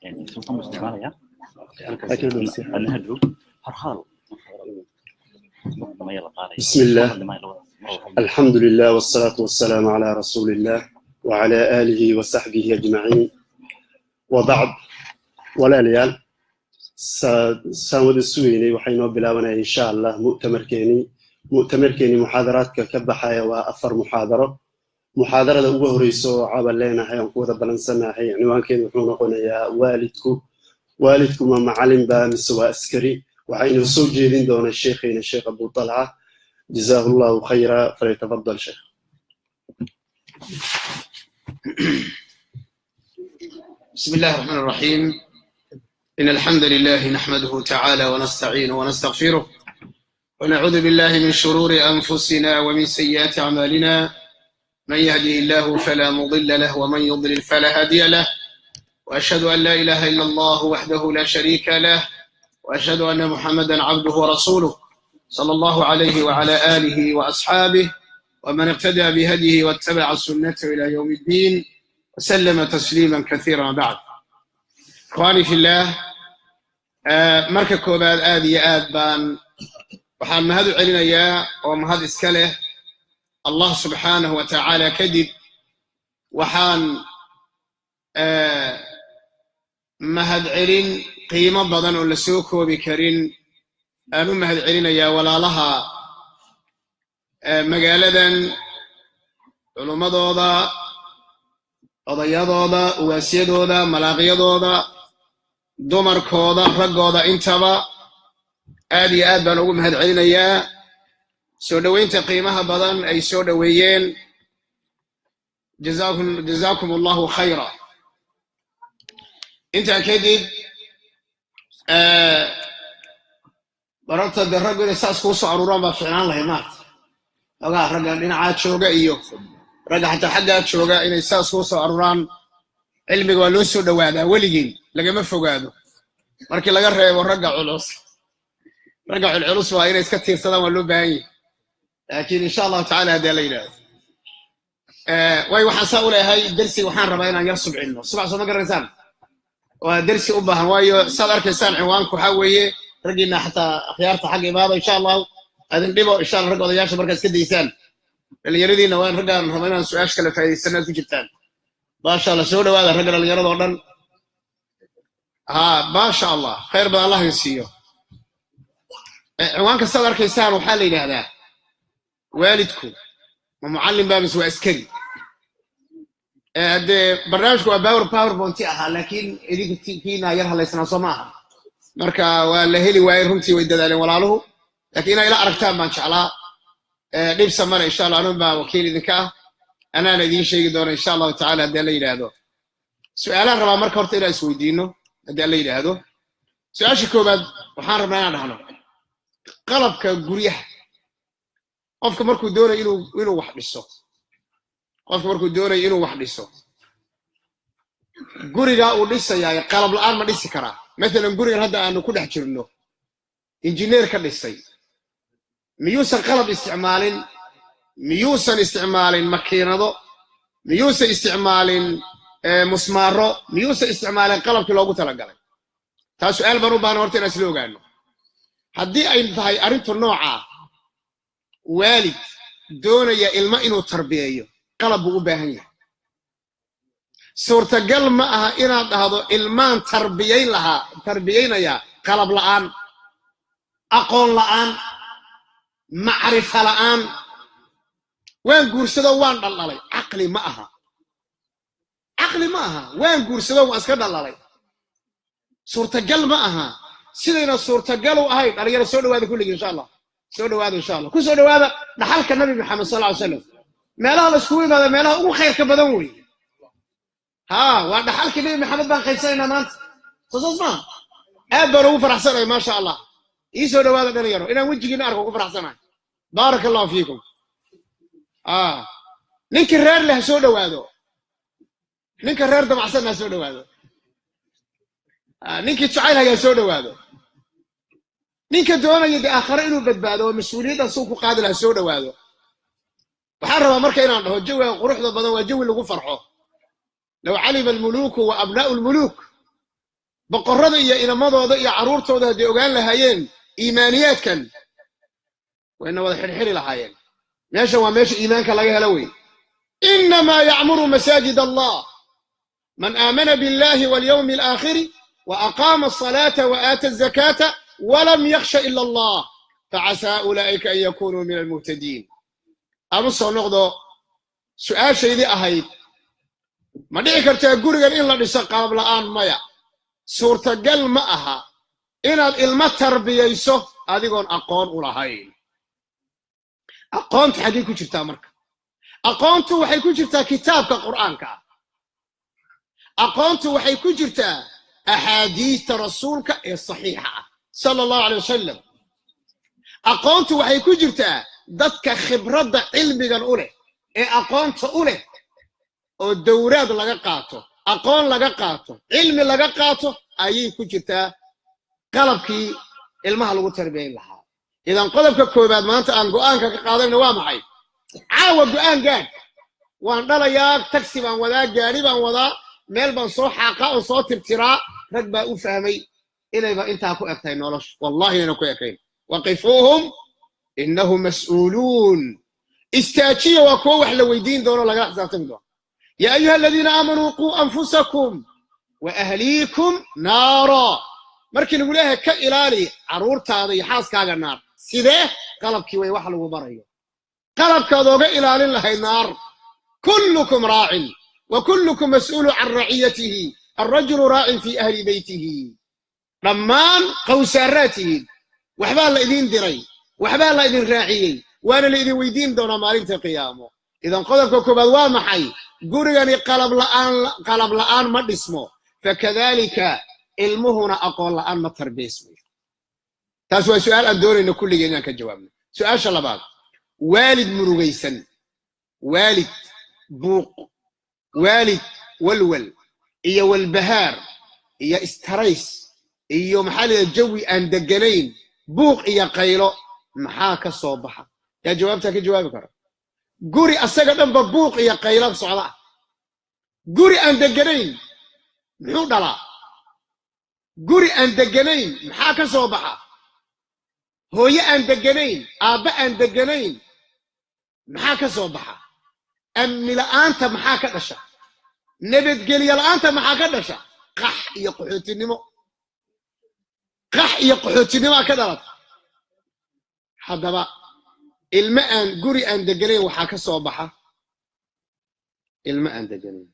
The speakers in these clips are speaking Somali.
يعني سلطان مستعملة أنا هدو هرحال بسم الله الحمد لله والصلاة والسلام على رسول الله وعلى آله وصحبه أجمعين وبعد ولا ليال سامد السويني وحين بلاونا إن شاء الله مؤتمر كيني محاضرات كبحايا وأفر محاضرة أبوه ريسو عبر لنا حيان قوة بلنسنا حي عنوان كيني وحونا قلنا يا والدكم معلم بامس وأسكري وحين سوجيدين دون الشيخ أبو طلعة جزاه الله خيرا فليتفضل شيخ. بسم الله الرحمن الرحيم. إن الحمد لله نحمده تعالى ونستعينه ونستغفره ونعوذ بالله من شرور أنفسنا ومن سيئات أعمالنا من يهده الله فلا مضل له ومن يضلل فلا هادي له وأشهد أن لا إله إلا الله وحده لا شريك له وأشهد أن محمدًا عبده ورسوله صلى الله عليه وعلى آله وأصحابه ومن اقتدى بهديه واتبع سنته إلى يوم الدين وسلم تسليما كثيرا. بعد إخواني في الله marka koobaad aad iyo aad baan waxaan mahad u celinayaa oo mahad iska leh Allah subhanahu wa ta'ala kadib waxaan mahad celin qiimo badan oo la soo koobi karin aan u mahad celinayaa walaalaha magaaladan culumadooda odayadooda uwaasiyadooda malaaqyadooda dumarkooda raggooda intaba aad iyo aad baan ugu mahad celinayaa soo dhaweynta qiimaha badan ay soo dhaweeyeen jazaakum allahu khayra. intaa kadib barabta de raggu inay saas kuu soo aruuraan baa ficnaan lahay maarta ogaa ragga dhinacaa jooga iyo ragga xataa xaggaa jooga inay saas kuu soo aruuraan cilmiga waa loo soo dhawaadaa weligiin lagama fogaado markii laga reebo ragga culculus waa inay iska tiirsadaan waa loo baahan yahay laakiin insha allahu tacaala haddii la yidhaahdo way waxaan saa u leeyahay dersi waxaan rabaa inaan yar subcinno subax soo ma garanaysaan waa dersi u baahan waayo saad arkaysaan cinwaanku waxaa weeye raggiina xataa akhyaarta xagga imaada insha allahu adin dhibo insha allah ragga odayaasha markaa iska daysaan dhallinyaradiina waa in raggaan raba inaan su-aasha kala faa'idaysano aad ku jirtaan maasha allah soo dhawaada ragga dhallinyaradoo dhan maasha allah khayr badan allah in siiyo. cinwaanka saad arkaysaan waxaa la yidhaahdaa waalidku ma mucallim baa mise waa askari. haddee barnaamijku waa powerpointi ahaa laakiin idinkiina yar hadlaysnaa soo ma aha marka waa la heli waayey runtii way dadaaleen walaaluhu laakiin inaa ila aragtaan baan jeclaa dhibsa male insha allah anun baa wakiil idinka ah anaana idiin sheegi doona insha allahu tacaala haddii la yidhaahdo. su-aalaan rabaa marka horta inaan isweydiino haddii la yidhaahdo. su-aasha koowaad waxaan rabnaa inaan dhahno qalabka guryaha qofka markuu doonayo inuu wax dhiso guriga uu dhisayaa qalab la'aan ma dhisi karaa. maalan gurigan hadda aanu ku dhex jirno injineer ka dhisay miyuusan qalab isticmaalin miyuusan isticmaalin makiinado miyuusan isticmaalin musmaaro miyuusan isticmaalin qalabkii loogu talagalay. taa su-aal baan u baahna horta inaan isla ogaano. haddii ay tahay arrintu noocaa waalid doonaya ilmo inuu tarbiyeeyo qalab buu u baahan yahay. suurtagal ma aha inaad dhahdo ilmaan tarbiyeynayaa qalab la'aan aqoon la'aan macrifo la'aan. waan guursado waan dhaldhalay caqli ma aha waan guursado waan iska dhaldhalay suurtagal ma aha. sidayna suurtagal u ahayn dhalinyaro soo dhawaada kulligii insha allah soo dhawaada insha allah ku soo dhawaada dhaxalka nabi maxamed sallallahu alayhi wasallam meelaha la iskugu yimaado meelaha ugu khayrka badan weeye. waa dhaxalkii nabi maxamed baan qaybsanaynaa maanta soo ma aad baan ugu faraxsanahay maasha allah. ii soo dhawaada dhalinyaro inaan wejigiina arko ugu faraxsanahay baaraka allahu fiikum. ninka reer leh soo dhawaado ninka reer damacsan ha soo dhawaado ninkii jacayl hayaa soo dhawaado ninka doonaya de aakhare inuu badbaado oo mas-uuliyadda suu ku qaadi lahaa soo dhawaado. waxaan rabaa marka inaan dhaho jawiga quruxda badan waa jawi lagu farxo لو علم الملوك وأبناء الملوك بقرد إيا إنا مضوض إيا عرور تودا دي أغان لهايين إيمانيات كان وإنه وضح الحري لهايين ماشا وماشا إيمانك لغيها لوي إنما يعمر مساجد الله من آمن بالله واليوم الآخر وأقام الصلاة وآتى الزكاة ولم يخش إلا الله فعسى أولئك أن يكونوا من المهتدين أمسوا نغضو سؤال شيء أهيد ما دعي كرتا قرغن إلا نساق قبل آن مايا سورة قل ماها إن المتر بيسو هذه قون أقون أولهين أقون تحدي كو جرتا مركا أقون تو وحي كو جرتا كتابك قرآنك أقون تو وحي كو جرتا أحاديث رسولك الصحيحة صلى الله عليه وسلم أقون تو وحي كو جرتا دادك خبرة علمي أولي أقون تأولي والدورات لغا قاطو أقون لغا قاطو علمي لغا قاطو أيي كو جرتا قلبكي المها لغو تربيين لها إذا قلبك كوباد ما أنت أن قوانك كقادمنا وامحي عاوة قوان قاد وان دالا ياك تكسبا وذا جانبا وذا ميلبا صو حاقا صو تبتراء رجبا أفهمي إلا إذا أنت أكو أكتين نولش والله أنا أكو أكتين وقفوهم إنهم مسؤولون استاتشي وكو وحلويدين دونو لغا حزاتهم دون يا أيها الذين آمنوا قوا أنفسكم وأهليكم نارا مركن نقولها كإلالي عرور تاضي حاس كاغا النار سيده قلبك ويوحل وبريو قلبك ذوق إلالي لهي النار كلكم راع وكلكم مسؤول عن رعيته الرجل راع في أهل بيته رمان قوساراته وحبال لإذين دري وحبال لإذين راعيي وانا لإذين ويدين دون مالين قيامه إذا قلبك كبضوا محي قرغني قلب لآن ما اسمه فكذلك علمهنا أقول لآن ما تربيسمه تاسوى سؤال أدوري إنه كل جنيا كجوابنا سؤال شلبات والد مروغيسن والد بوق والد والول إيا والبهار إيا استريس إيا محل الجوي أن دقنين بوق إيا قيلو محاك الصوبحة يا جوابتك جوابك قوري أساقدن ببوق إيا قيلو صعلا قوري أن دقنين محو دلا قوري أن دقنين محاك الصوبحة هوية أن دقنين آباء أن دقنين محاك الصوبحة أمي لأنت محاك دشا نبت قليا لأنت محاك دشا قح يقحوتي النمو قح يقحوتي النمو كدرت هذا بقى الماء قري أن دقنين وحاك الصوبحة الماء أن دقنين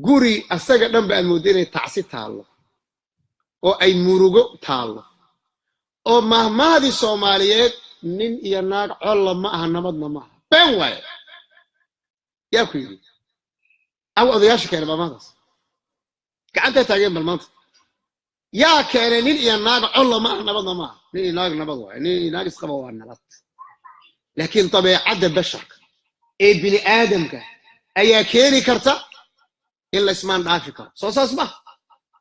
قري أستاقع نبقى المدينة تعسيت الله أو أي مروغو تالله أو مهما هذه الصوماليات نين يناك الله معها نمضنا معها بين واي يا كويلي أو أضياشك يا بالمنطق كأنت تاجين بالمنطق يا كان نين يناك الله معها نمضنا معها نين يناك نبضوا نين يناك سقبوا النبض لكن طبيعي عد البشر إيه بني آدم كان أي كيري كرتا إلا اسمان دافكر صوص اسمه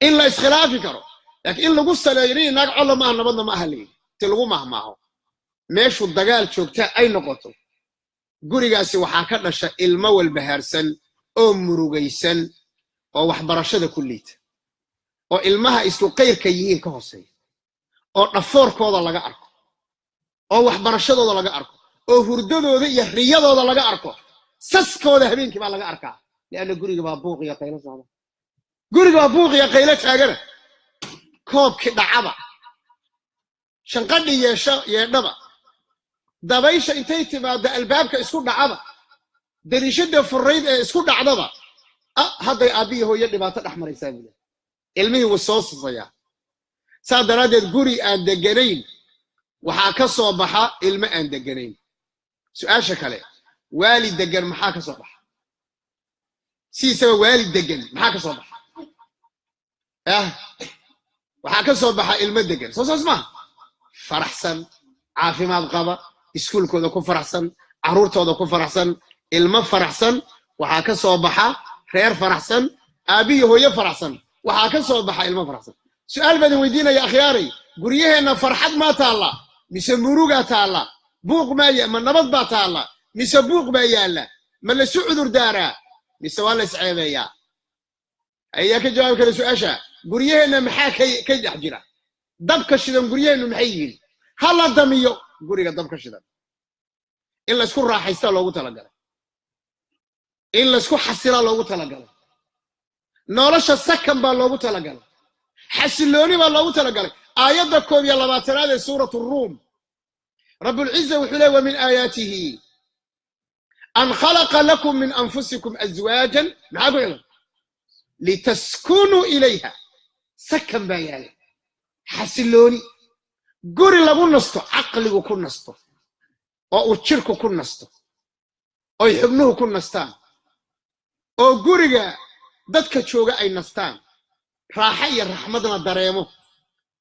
إلا اسخلافكر لكن إلا قصة ليرين يناك الله معها نبضنا معها ليه تلغوا معه meeshu dagaal joogta ay noqoto gurigaasi waxa ka dhasha ilmo walbahaarsan oo murugaysan oo waxbarashada kulliita oo ilmaha isku qeyrka yihiin ka hooseeya oo dhafoorkooda laga arko oo waxbarashadooda laga arko oo hurdadooda iyo riyadooda laga arko saskooda habeenkii baa laga arkaa laana guriga baa buuq iyo qaylo socda guriga baa buuq iyo qaylo taagana koobki dhacaba shanqadhi yeedhaba dabaysha intay timaado albaabka isku dhacaba dariishada furayd ee isku dhacdaba hadday aabihi hooyo dhibaato dhaxmaraysaa buu ilmihii wuu soo sifaya saadaradeed guri aan deganayn waxaa ka soo baxa ilmo aan deganayn su'aasha kale waalid degan maxaa ka soo baxa siisaba waalid degan maxaa ka soo baxa waxaa ka soo baxa ilmo degan soo ma faraxsan caafimaad qaba iskuulkooda ku faraxsan caruurtooda ku faraxsan ilmo faraxsan waxaa ka soo baxa reer faraxsan aabihi hooyo faraxsan waxaa ka soo baxa ilmo faraxsan su'aal baan weydiinaya akhyaaray guryaheena farxad ma taala mise muruga taala buuq ma nabad ba taala mise buuq ba yaala ma la soo cudur daaraa بسؤال إسعاف يا أياك جواب كذا سؤال قريه إنه محاكي كي أحجرا دبك الشدم قريه إنه محيين هلا دميو قريه دبك الشدم إلا سكون راح يستوى لو تلقى إلا سكون حسيرا لو تلقى نورش السكن باللو تلقى حسلوني باللو تلقى آياتكم يلا ما ترى سورة الروم رب العزة وحلاه ومن آياته أن خلق لكم من أنفسكم أزواجا معقول لتسكنوا إليها سكن بيالي حسلوني قولي لابو نستو عقلي وكون نستو أو تشركو كون نستو أو يحبنوه كون نستان أو قولي دادك تشوغا أي نستان راحي رحمتنا دريمو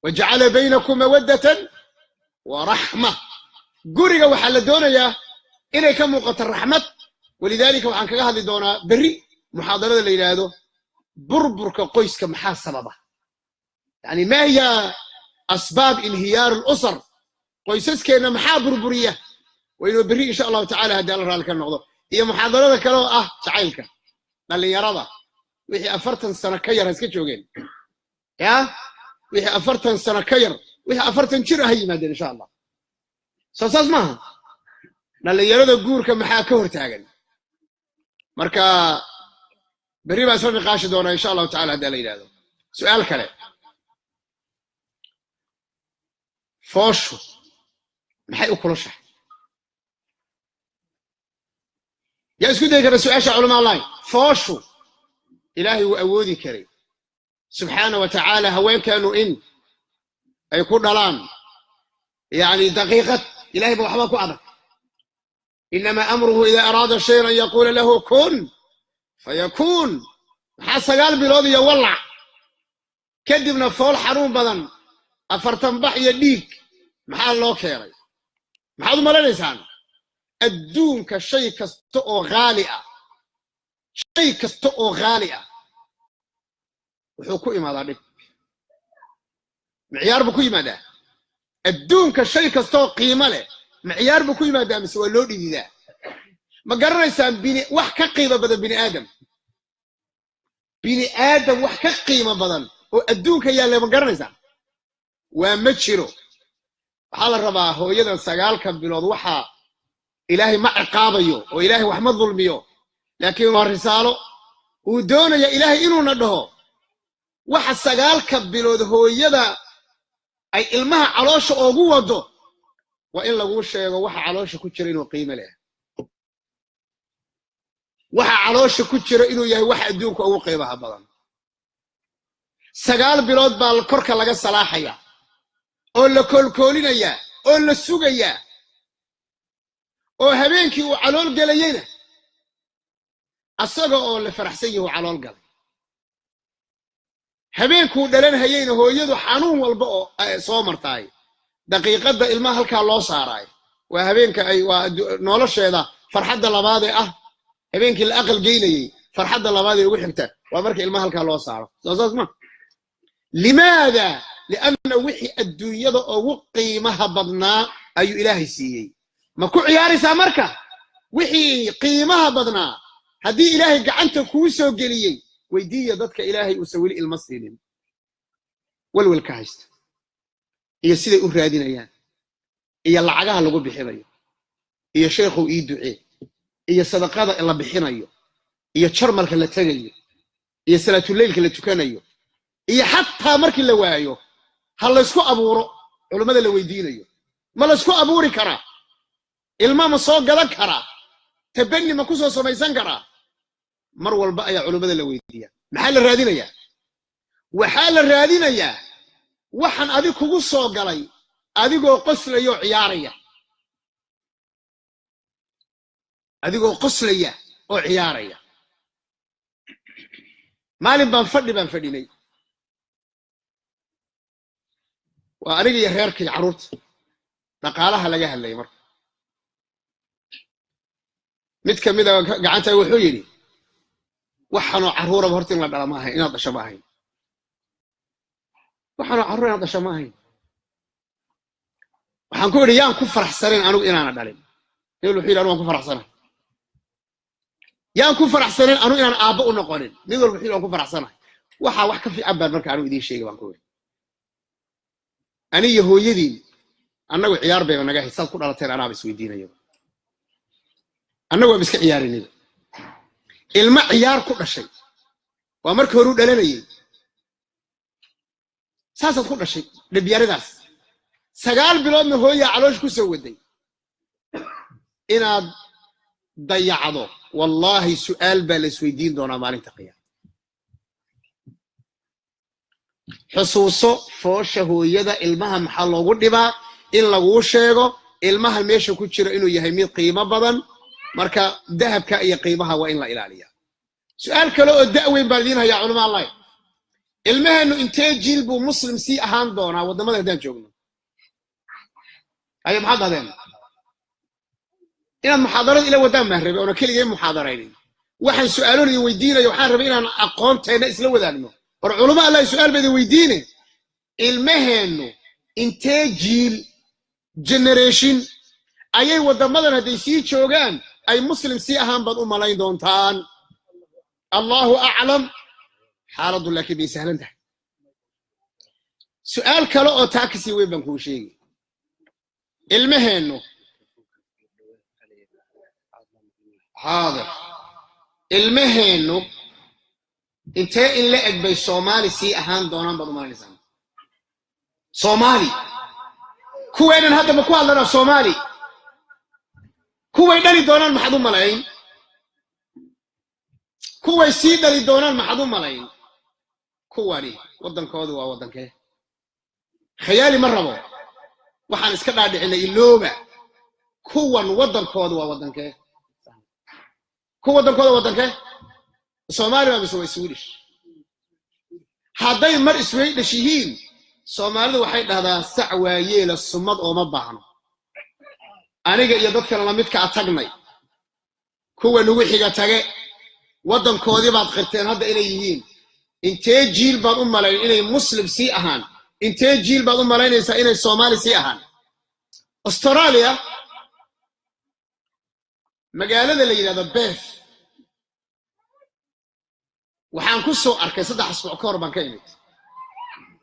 وجعل بينكم مودة ورحمة قولي وحال دونا إلي كم وقت الرحمة ولذلك وعن كذا هذه دونا بري محاضرة اللي هذا بربرك قيس كمحاسبة يعني ما هي أسباب انهيار الأسر قيسس كأنه محابر برية وإنه بري إن شاء الله تعالى هذا رالك الموضوع هي محاضرة كلام تعالك اللي يرضى وهي أفرتن سنة كير هسكتشوجين يا وهي أفرتن سنة كير وهي أفرتن شر هي مادين إن شاء الله سأساس ما اللي يرضى جور كمحاكور تاجن مركا بري بس نقاش دونا إن شاء الله تعالى هذا اللي هذا سؤال كله فوشو محي أكل شح يا اسكت يا سؤال علماء الله فوشو إلهي وأودي كريم سبحانه وتعالى هوين كانوا إن يكون دلان يعني دقيقة إلهي بوحبك وعبك إنما أمره إذا أراد شيئا يقول له كن فيكون حسن قلبي لوذي يولع كدبنا فول حروم بدن أفرتن بحي يديك محال لو كيري محال ما لنسان الدون كشيء كستو غالئة شيء كستو غالئة وحكو إما ذلك معيار بكو إما ده الدون كشيء كستو قيمة له معيار بكو إما ده مسوى اللودي دي ده ما قرر إنسان بني وحكا قيمة بدن بني آدم وحكا قيمة بدن الدون كيا اللي ما قرر إنسان ومتشيرو حال الربا هو يدن سقالك بلود وحا إلهي ما عقابيو وإلهي وحمد ظلميو لكن هو الرسالة ودون يا إلهي إنو ندهو وحا سقالك بلود هو يدن أي إلمها علوش أوغو ودو وإن لغو الشيء وحا علوش كتشرين وقيمة له وحا علوش كتشرين يهي وحا أدونك أو قيمة بضان سقال بلود بالكركة لغا صلاحيا oo la koolkoolinaya oo la sugaya oo habeenkii uu calool galayna asaga oo la faraxsan yahay calool galay habeenkuu dhalan hayayna hooyadu xanuun walba oo soo martay daqiiqada ilmaha halka loo saaray waa habeenka ay waa nolosheeda farxadda labaad ee ah habeenkii la aqal geynayay farxadda labaad ee ugu xigta waa marka ilmaha halka loo saaro soo ma limaada لأن وحي الدنيا أو قيمها بدنا أي إلهي سيئي ما كو عياري سامركا وحي قيمها بدنا هدي إلهي قعنت كوسو قليي ويدي يددك إلهي أسوي المصيرين والكايست هي سيدة أرادين أيان هي اللعقاها اللي بحينيو هي شيخو إيدعي هي صدقاء اللي بحينيو هي تشرملك اللي تغيو هي صلاة الليل اللي تكانيو هي حتى مركي اللي وايو هل اسكو أبورو علماء اللي ويدينيو ما لاسكو أبوري كرا إلما مصوق قدك كرا تبني ما كوسو سميسان كرا مروا البقى يا علماء اللي ويديا محل الرادين يا وحال الرادين يا وحن أذيك وصو قلي أذيك قصر يو عيارية أذيك قصر يا أو عيارية مالي بنفدي وأريد يهيرك عروت نقالها لجاه اللي يمر متكمدة قعنتها وحويني وحنو عرورة بهرتين لا ما هي إنا ضش ما هي وحنو عرورة ضش ما هي وحنقول ريان كفر حسنين أنا إنا ندلين يقولوا حيل أنا كفر حسنين yaan ku faraxsaneen anu inaan aabbo u noqonin mid walba wixii aan ku faraxsanahay waxa wax ka fiican baan marka anu idin sheegay baan ku wari ani iyo hooyadii annagu ciyaar bay naga xisaab ku dhalateen anaaba isweydiinayo annagu waa iska ciyaarinay ilma ciyaar ku dhashay waa markii hore u dhalanayay saasaad ku dhashay dhabyaradaas 9 biloodna hooyaa caloosh ku soo waday inaad dayacdo wallahi su'aal baa la isweydiin doonaa maalinta qiyaama xusuuso foosha hooyada ilmaha maxaa loogu dhibaa in lagu sheego ilmaha meesha ku jira inuu yahay mid qiimo badan marka dahabka iyo qiimaha waa in la ilaaliyaa su'aal kale oo da'weyn baan idin hayaa culama allah ilmaheenu intee jiil buu muslim sii ahaan doonaa wadamada haddaan joogno ayo maxaad dhahdeen inaad muxaadarada ila wadaan maan rabe oona keligay muxaadaraynin waxaan su'aaloon idin weydiinayo waxaan rabay inaan aqoonteena isla wadaagno war culama allah su'aal ba idin weydiine ilmaheenu intee jiil generation ayay wadamadan hadday sii joogaan ay muslim sii ahaan baad u malayn doontaan allahu aclam xaaladu laakiin bay sahlan tahay su'aal kale oo taa kasii weyn baan kuu sheegi ilmaheenu حاضر المهنو انت ان لقد بي صومالي سي اهان دونان بدو مالي نسان صومالي كوين هذا بكو الله صومالي كوين داري دونان محدو ملايين كوين سي داري دونان محدو ملايين كواني ودن كودو ودن كيه خيالي مرة بو وحان اسكبع دعنا اللوبة كوان ودن كودو ودن كيه كو ودنكه Soomaali waa soo Swedish haday mar Swedish yihiin Soomaalidu waxay dhahdaan sac waayeel sumad oo ma baahno aniga iyo dadka la midka atagnay kuwa nagu xiga tage wadankoodii baad qirteen hadda inay yihiin intee jiil baad u malayn inay muslim si ahaan intee jiil baad u malaynaysaa inay Soomaali si ahaan Australia magaalada la yiraahdo Perth waxaan ku soo arkay 3 asbuuc ka hor baan ka imid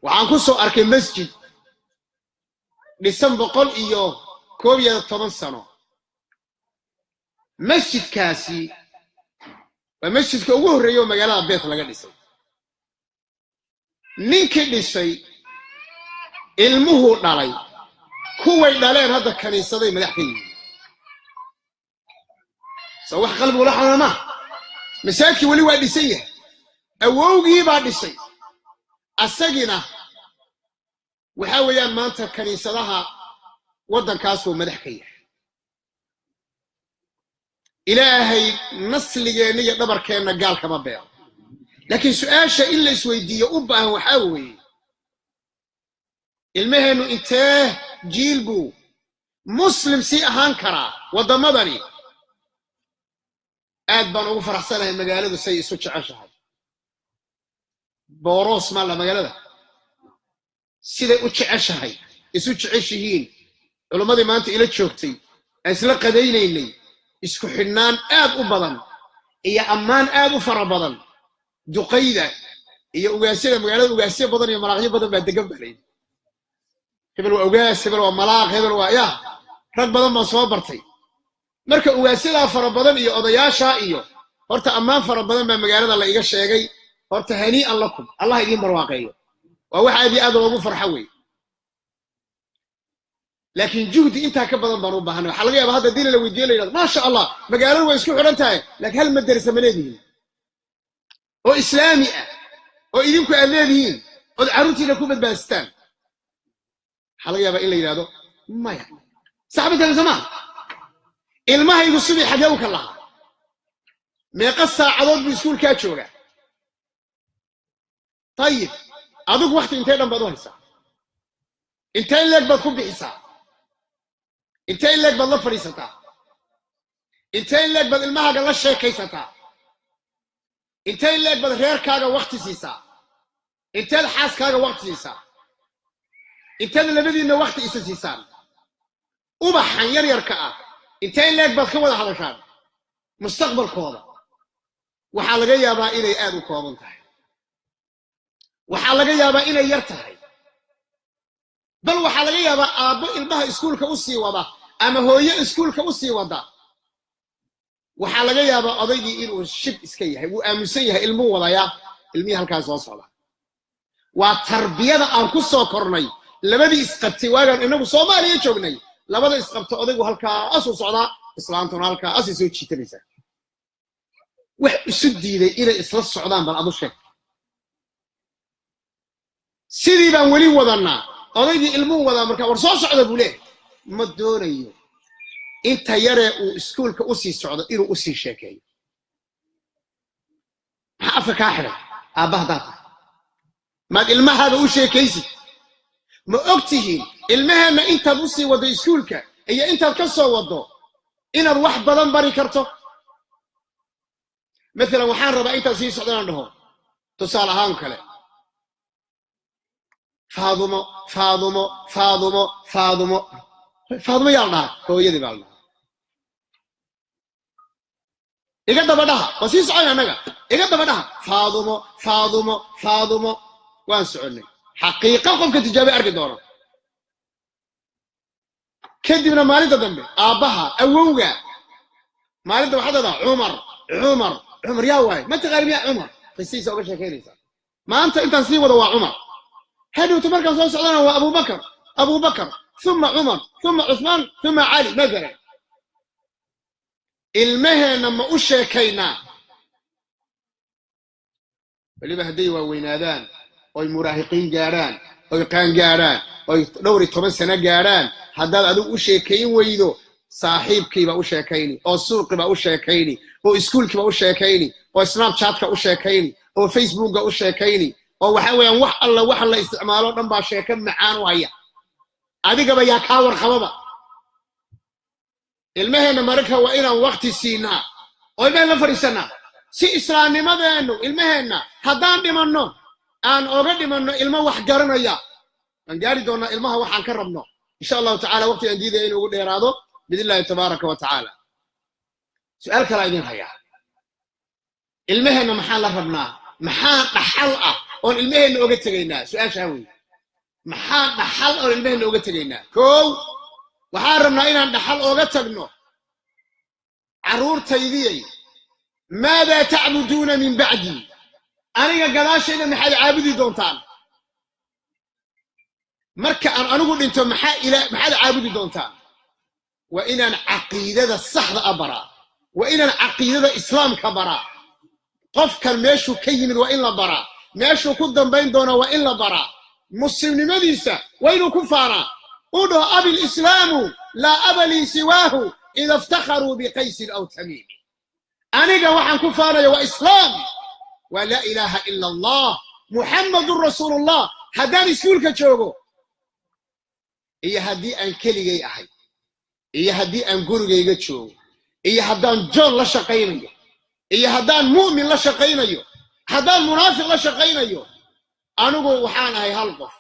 waxaan ku soo arkay masjid dhisan 111 sano masjidkaasi waa masjidka ugu horeeyo magaalada Perth laga dhisay ninkii dhisay ilmuhu dhalay kuway dhaleen hadda kaniisaday madax ka yihiin soo wax qalbi wala xalama masaajidkii wali waa dhisan yahay awowgii baa dhisay asagina waxa weeyaan maanta kaniisadaha wadankaas oo madax ka yahay ilaahay nasligeena iyo dhabarkeena gaal kama beero laakiin su'aasha in la isweydiiyo u baahan waxa weeye ilmaheenu intee jiilbu muslim si ahaan kara wadamadani aad baan ugu faraxsanahay magaaladu say isu jeceshahay booros ma la magaalada sida u jeceshahay isu jeceshihiin culimadii maanta ila joogtay isla qadaynaynay isku xidhnaan aad u badan iyo ammaan aad u fara badan duqayda iyo ugaasida magaalada ugaasyo badan iyo maraaqyo badan baa degan balay hebel waa ugaas hebel waa malaaq hebel waa yaa rag badan baan soo bartay marka ugaasida fara badan iyo odayaasha iyo horta ammaan fara badan baa magaalada la iga sheegay horta hanii'an lakum allah idin barwaaqeeyo waa waxa aad loogu farxo way laakiin juhdi inta ka badan baan u baahanay waxa laga yaabaa hadda diin la weydiiyay leeyahay ma sha Allah magaaladu way isku xiran tahay laakiin hal madrasa ma leedihiin oo islaami ah oo idinku aad leedihiin oo caruurtiina ku badbaastaan waxa laga yaabaa in la yiraahdo maya saxaabada zaman ilmahaygu subi xagee u kala meeqa saacadood buu iskuulka jooga طيب adigu waqti intee dhan baad u haysaa intee leeg baad ku bixisaa intee leeg baad la fadhiisataa intee leeg baad ilmahaaga la sheekaysataa intee leeg baad reerkaaga waqti siisaa intee xaaskaaga waqti siisaa intee labadiina waqti isa siisaan ubaxan yar yarka ah intee leeg baad ka wada hadashaan mustaqbalkooda waxaa laga yaabaa inay aad u kooban tahay waxaa laga yaabaa inay yar tahay bal waxaa laga yaabaa aabbo ilmaha iskuulka u sii wada ama hooyo iskuulka u sii wada waxaa laga yaabaa odaygii inuu shib iska yahay wuu aaminsan yahay ilmuu wadaya ilmihii halkaas soo socda waa tarbiyada aan ku soo kornay labadii isqabtay waagaan inagu Soomaaliya joognay labada isqabta odaygu halkaas u socdaa islaantuna halkaas soo jiitanaysa wax isu diiday inay isla socdaan bal adu sheeg sidii baan weli wadanaa odaygii ilmuhu wadaa marka war soo socda buu leeyahay ma doonayo inta yare uu iskuulka u sii socdo inuu u sii sheekeeyo maxaa afka kaa xiray aabbaha daata maad ilmahaaga u sheekaysid ma ogtihiin ilmaheena intaad u sii wado iskuulka iyo intaad ka soo wado inaad wax badan bari karto مثلا waxaan rabaa intaad sii socdaan dhaho tusaale ahaan kale faadumo yaa dhaha hooyadii baa dhaha iga daba dhaha waa sii socon annaga iga daba dhaha faadumo waan soconnay xaqiiqa qofka tijaabay arki doono kadibna maalinta dambe aabbaha awowga maalinta waxaad dhadaa عمر يا واي ما تغير يا عمر قصيصه او شيء كذا ما انت نسي وضع عمر هذا تمركز صوص علينا هو ابو بكر ثم عمر ثم عثمان ثم علي مثلا المهنه ما اشكينا اللي بهدي وينادان او المراهقين جاران او كان جاران او دوري 10 سنه جاران هذا ادو اشكين ويدو صاحبكي با اشكيني او سوقي با اشكيني oo iskuulka u sheekayni oo snapchat-ka u sheekayni oo facebook-ga u sheekayni oo waxa weeyaan wax alla wax la isticmaalo dhan baa sheeko macaan u haya adigaba yaa ka warqababa ilmaheena marka waa inaan waqti siinaa oo ilmaheena la fariisana si islaamnimadeenu ilmaheena haddaan dhimanno aan oga dhimanno ilmo wax garanaya aan gaari doona ilmaha waxaan ka rabno insha Allah ta'ala waqti aan diiday inuu ugu dheeraado bidillahi tabaaraka wa ta'ala سؤال كلا يدين هيا المهنة محل ربنا محل نحل أو المهنة وقت تجينا سؤال شاوي محل نحل أو المهنة وقت تجينا كو وحارمنا إنا نحل وقت تجنو عرور تيدي ماذا تعبدون من بعدي أنا قلاش إنا محل عابدي دونتان مركا أنا أقول أنتم محل عابدي دونتان وإنا عقيدة الصحة أبرا وإن العقيدة الإسلام كبرا قف كان ماشو كيمن وإلا برا ماشو كدن بين دونا وإلا برا مسلم مديسة وإنه كفارا قولوا أبي الإسلام لا أبا لي سواه إذا افتخروا بقيس أو تميم أنا وحن كفارا وإسلام ولا إله إلا الله محمد رسول الله هداني سيولك تشوغو إيا هدي أن كلي أحد إيا هدي أن قرغي تشوغو إيه هدان جون لا شقينيو إيه هدان مؤمن لا شقينيو هدان منافق لا شقينيو أنو وحان هاي هالقف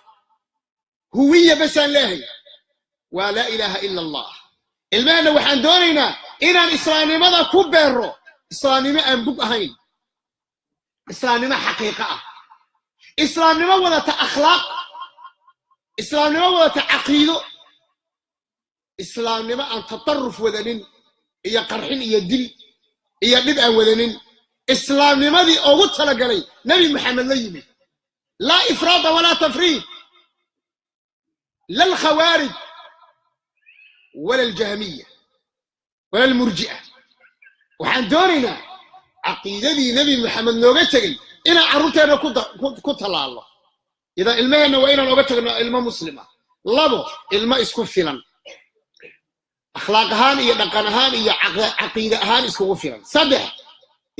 هوية بس الله ولا إله إلا الله المعنى وحان دونينا إن الإسلامي ماذا كبيرو إسلامي ما أنبوك هين إسلامي ما حقيقة إسلامي ما ولا أخلاق إسلامي ما ولا عقيدة إسلامي ما أن تطرف وذنين إيا قرحين إيا دل إيا نبع وذنين إسلام لماذا أغط لقلي نبي محمد ليمي لا إفراط ولا تفريط لا الخوارج ولا الجهمية ولا المرجئة وحان دورنا عقيدة نبي محمد نوغتغي إنا عروتنا كنت الله إذا المهنة وإنا نوغتغنا إلما مسلمة لابو إلما إسكو فيلان أخلاق هان إيا دقان هان إيا عقيدة هان إسكو فيلان صدح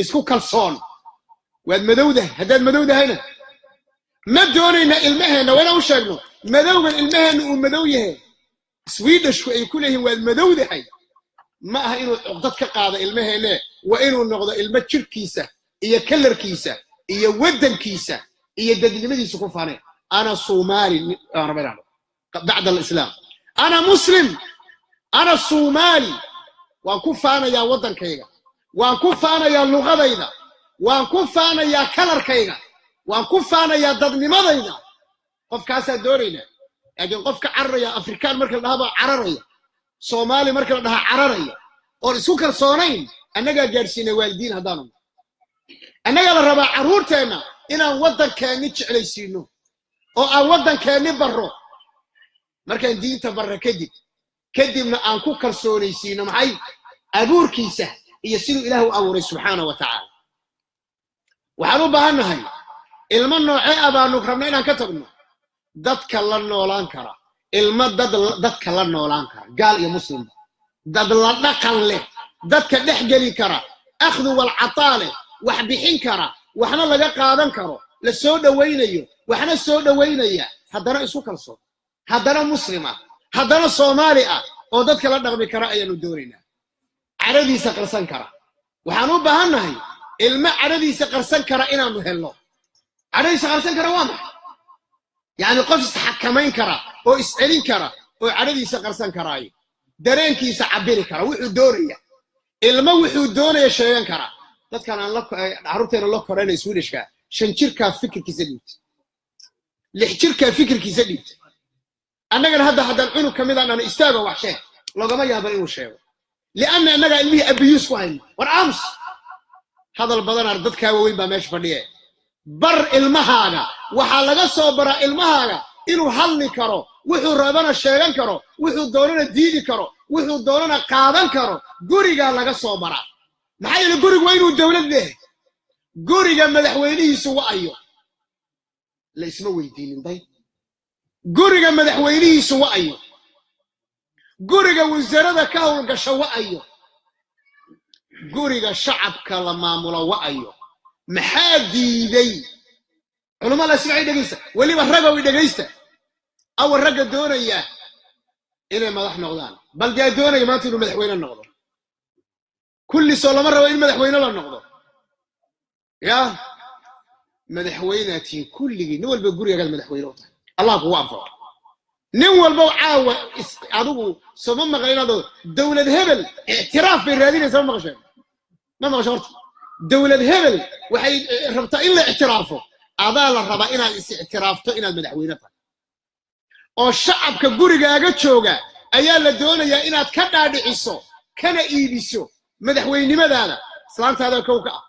إسكو كالصون واد مدودة هداد مدودة هنا ما دورنا المهنة وإنا وشاقنو مدوغا المهنة ومدوية سويدش ويكونه واد مدودة هاي ما إنه عقدتك قاعدة المهنة وإنه النقضة المتشر كيسة إيا كلر كيسة إيا ودن كيسة إيا دقل مدي سكوفاني أنا صومالي بعد الإسلام أنا مسلم أنا صومالي وأكف أنا يا ودن كيغا وأكف أنا يا اللغة إذا waan ku faanayaa kalarkayga waan ku faanayaa dadnimadayda qofkaasaa doonayna laakiin qofka cararaya afrikaan marka la dhahaa cararaya soomaali marka la dhahaa cararaya oo isku kalsoonayn annagaa gaarsiinay waalidiin haddaanu annagaa la rabaa carruurteenna inaan waddankeeni jeclaysiino oo aan waddankeeni barro markaan diinta barra kadibna aan ku kalsoonaysiino maxay abuurkiisa iyo siduu ilaahu abuuray subxaana wa tacaala waxaan u baahannahay ilmo noocee ah baanu rabna inaan ka tagno dadka la noolaan kara ilmo dadka la noolaan kara gaal iyo muslim dad la dhaqan leh dadka dhex geli kara akhdu wal cataa leh wax bixin kara waxna laga qaadan karo la soo dhawaynayo waxna soo dhawaynaya haddana isku kalsoon haddana muslim ah haddana soomaali ah oo dadka la dhaqmi kara ayaanu doonaynaa caradiisa qarsan kara waxaan u baahannahay ilmo caradiisa qarsan kara inaanu helno caradiisa qarsan kara waa maxay yani qof isxakamayn kara oo iscelin kara oo caradiisa qarsan karaayo dareenkiisa cabiri kara wuxuu doonaya ilmo wuxuu doonaya sheegan kara dadkan aan la carruurteena la korayna Swedishka 5 jirka fikirkiisa dhiibta 6 jirka fikirkiisa dhiibta annagana hadda cunug kamid aan istaago wax sheeg lagama yaabo inuu sheego li'anna annaga ilmihi abiyus ku hayno war ams hadal badan dadka weyn baa meesha fadhiye bar ilmahaaga waxa laga soo baraa ilmahaaga inuu hadli karo wuxuu rabana sheegan karo wuxuu doonana diidi karo wuxuu doonana qaadan karo guriga laga soo baraa maxay ilaa gurigu waa inuu dawlad leeyahay guriga madaxweynihiisu waa ayo la isma weydiinin day guriga madaxweynihiisu waa ayo guriga wasaaradda ka howlgasha waa ayo guriga shacabka la maamulo waa ayo maxaa diiday culimada ismaaciil dhageysta waliba ragow dhageysta aw raga doonaya inay madax noqdaan bal jaa doonaya maanta inuu madaxweyne noqdo kulli soo lama rabo in madaxweyne la noqdo ya madaxweynaati kulligii nin walba guriga madaxweyne u tahay allah ku waafaqo nin walba caawa adigu soo maqaynado dawlad hebel i'tiraaf bay raadinaysaa ma maqashay horta dawlad hebel waxay rabtaa in la i'tiraafo adaa la rabaa inaad is i'tiraafto inaad madaxweyne tahay oo shacabka gurigaaga jooga ayaa la doonayaa inaad ka dhaadhiciso kana iibiso madaxweynimadaada islaantaada kow ka ah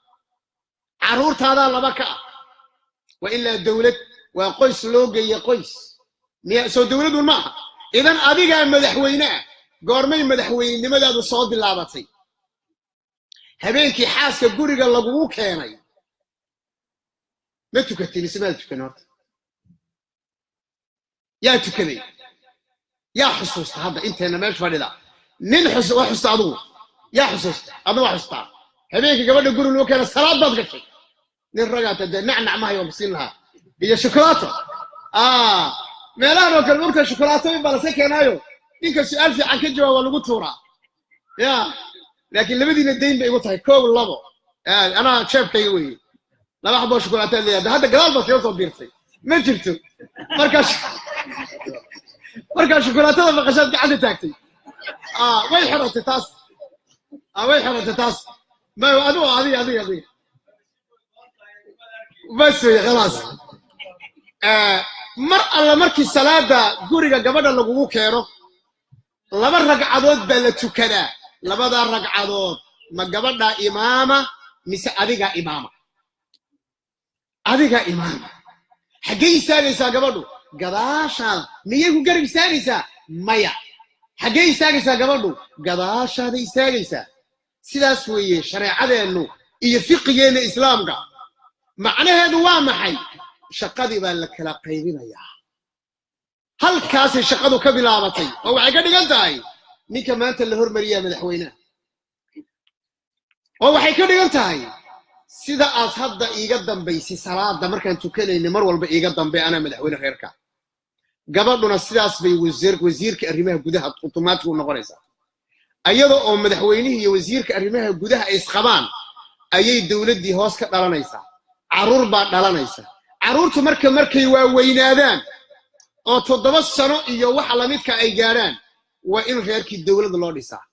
carruurtaada laba ka ah wa ilaa dawlad waa qoys loo geeyo qoys miya soo dawladu ma aha idan adiga madaxweyne ah goormay madaxweynimadaadu soo bilaabatay habeenkii xaaska guriga lagu keenay ma tukatay ismaal tukan horta yaa tukaday yaa xusuusta hadda inteena meel fadhida nin xusuusta adigu yaa xusuusta adigu xusuusta habeenkii gabadha guriga loo keenay salaad baad gashay nin ragaata de nacnac ma hayo bisin laha iyo shukulaato meelahan oo kale urta shukulaato in bala keenayo ninka su'aal fiican ka jawaab waa lagu tuuraa ya laakiin labadiina deyn bay igu tahay koob labo ana jeebkayga weeyay laba xabo shukulaato leeyahay hadda gadaal baad soo biirtay ma jirto marka shukulaatada maqashaad gacanta taagtay way xiratay taas ma adiga bas way خلاص mar alla markii salaada guriga gabadha lagu keeno laba ragcadood baa la tukadaa labada ragcadood ma gabadha imaama mise adiga imaama xagee istaagaysaa gabadhu gadaashaada miyay ku garab istaagaysaa maya xagee istaagaysaa gabadhu gadaashaada istaagaysaa sidaas weeye shareecadeenu iyo fiqigeena islaamka macnaheedu waa maxay shaqadii baa la kala qaybinayaa halkaas shaqadu ka bilaabatay oo waxay ka dhigan tahay ninka maanta la hormariyaa madaxweynaha oo waxay ka dhigan tahay sida aad hadda iiga dambaysay salaada markaan tukanayna mar walba iiga dambe ana madaxweyne reerka gabadhuna sidaas bay wasiirka arrimaha gudaha automatic u noqonaysaa ayada oo madaxweynaha iyo wasiirka arrimaha gudaha ay isqabaan ayay dawladii hoos ka dhalanaysaa carruur baa dhalanaysa carruurtu markay waa weynaadaan oo 7 sano iyo waxa la midka ay gaaraan waa in reerkii dawladda loo dhisaa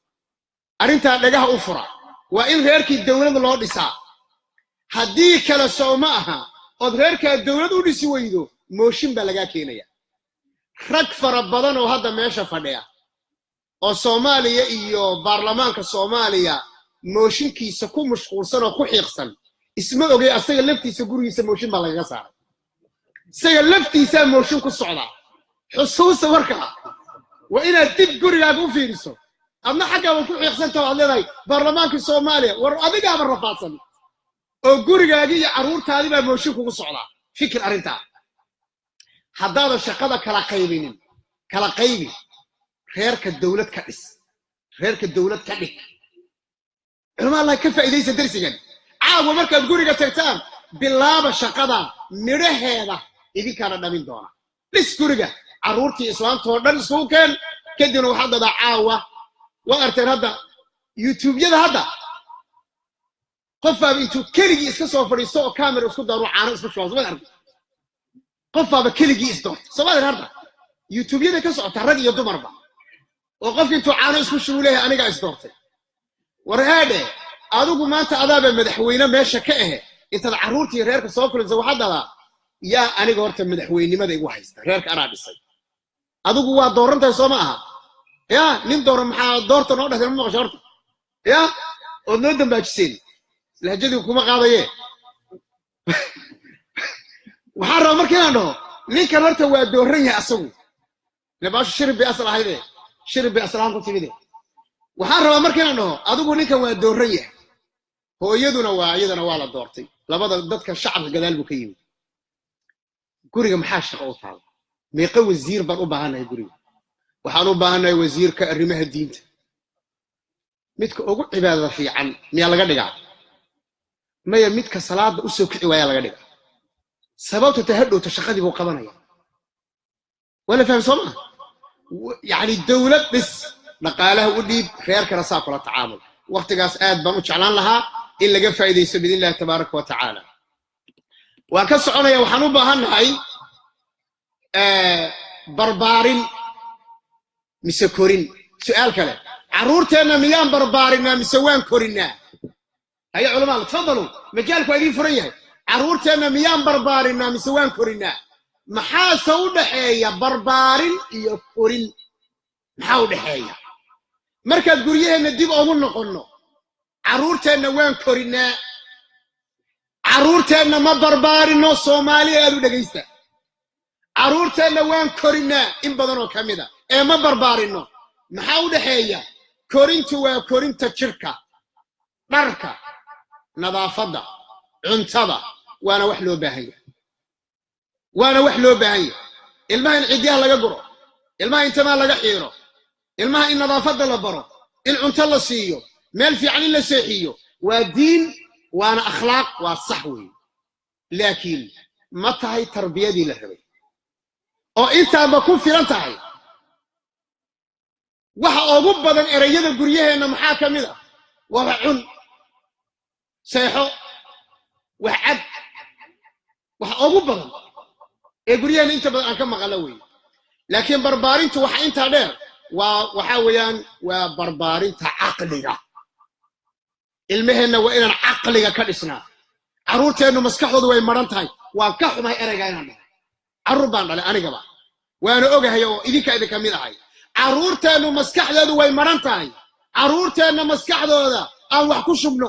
arinta dhagaha u fura waa in reerkii dawladda loo dhisaa haddii kala soo ma aha ood reerkaa dowlad u dhisi weydo mooshin baa lagaa keenaya rag fara badan oo hadda meesha fadhiya oo Soomaaliya iyo baarlamaanka Soomaaliya mooshinkiisa ku mashquulsan oo ku xiiqsan isma ogay asaga laftiisa gurigiisa mooshin baa laga saaray isaga laftiisa mooshin ku socda xusuusta warka waa inaad dib gurigaaga u fiiriso adna xagga ku xiiqsan tahay leedahay baarlamaanka Soomaaliya war adiga ama rafaadsan oo gurigaaga iyo caruurtaadi baa mooshin kugu socda fikir arinta haddaad shaqada kala qaybinin kala qaybi reerka dawlad ka dhis reerka dawlad ka dhig culama la ka faa'iideysan darsigan caawa markaad guriga tagtaan bilaaba shaqada midhaheeda idinkana dhamin doona dhis guriga caruurtii islaantoo dhan isku keen kadibna waxaad dada caawa waa arteen hadda youtube-yada hadda qofaaba intuu keligii iska soo fadhiisto oo camera isku daaro caano isku shubo ma arko qofaaba keligii isdoorto Soomaaliya hadda youtube-yada ka socota rag iyo dumarba oo qofkii intuu caano isku shubo leeyahay aniga isdoortay warhaade adigu maanta adaaba madaxweyne meesha ka ah inta caruurtii reerka soo kulansa waxa dada yaa aniga horta madaxweynimada igu haysta reerka anaa dhisay adigu waa doorantahay soo ma aha ya nin dooran maxaa doorta noo dhaxday ma maqasho horta ya oo noo dambaajiseen lahjadii kuma qaadaye waxaan rabaa markii aan dhaho ninkan horta waa dooran yahay asagu nabaashu shirbi asal ahayde shirbi aslaan ku timide waxaan rabaa markii aan dhaho adigu ninkan waa dooran yahay hooyaduna waa iyadana waa la doortay labada dadka shacabka gadaal buu ka yimid guriga maxaa shaqo u taal meeqa wasiir baan u baahanahay guriga waxaan u baahanahay wasiirka arrimaha diinta midka ugu cibaadada fiican miyaa laga dhigaa maya midka salaada u soo kici waaya laga dhigaa sababta tahadhowta shaqadii buu qabanaya wala faham soo ma yani dawlad bis dhaqaalaha u dhiib reerkana saa kula tacaamul waqtigaas aad baan u jeclaan lahaa in laga faa'iideysto biidhnillaahi tabaaraka wa tacaala waan ka soconaya waxaan u baahannahay barbaarin mise korin su'aal kale caruurteenna miyaan barbaarinaa mise waan korinaa haya culamaa tafadaluu majaalku waa idiin furan yahay caruurteenna miyaan barbaarinaa mise waan korinaa maxaase u dhaxeeya barbaarin iyo korin maxaa u dhaxeeya markaad guryaheenna dib ugu noqonno caruurteenna waan korinaa caruurteenna ma barbaarino Soomaaliya aad u dhageysta caruurteenna waan korinaa in badan oo kamida ee ma barbaarino maxaa u dhaxeeya korintu waa korinta jirka dharka nadaafada cuntada waana wax loo baahan yahay ilmaha in cidiyaha laga guro ilmaha in tamaa laga xiiro ilmaha in nadaafada la baro in cunto la siiyo meel fiican in la seexiyo waa diin وانا اخلاق وصحوي لكن متى هي تربيتي لهبي او انت ما كون فيلان تahay waxa ugu badan erayada guryaheena maxaa kamida wala cun seexo waxad waxa ugu badan ee guryaheena inta badan aan ka maqala weey laakiin barbaarintu waxa inta dheer waxa weeyaan waa barbaarinta aqliga ilmaheena waa inaan aqliga ka dhisnaa caruurteenu maskaxdoodu way maran tahay waan ka xumahay erayga inaan dhahay caruur baan dhalay anigaba waana ogahay oo idinka mid ahay caruurteenu maskaxdoodu way maran tahay caruurteena maskaxdooda aan wax ku shubno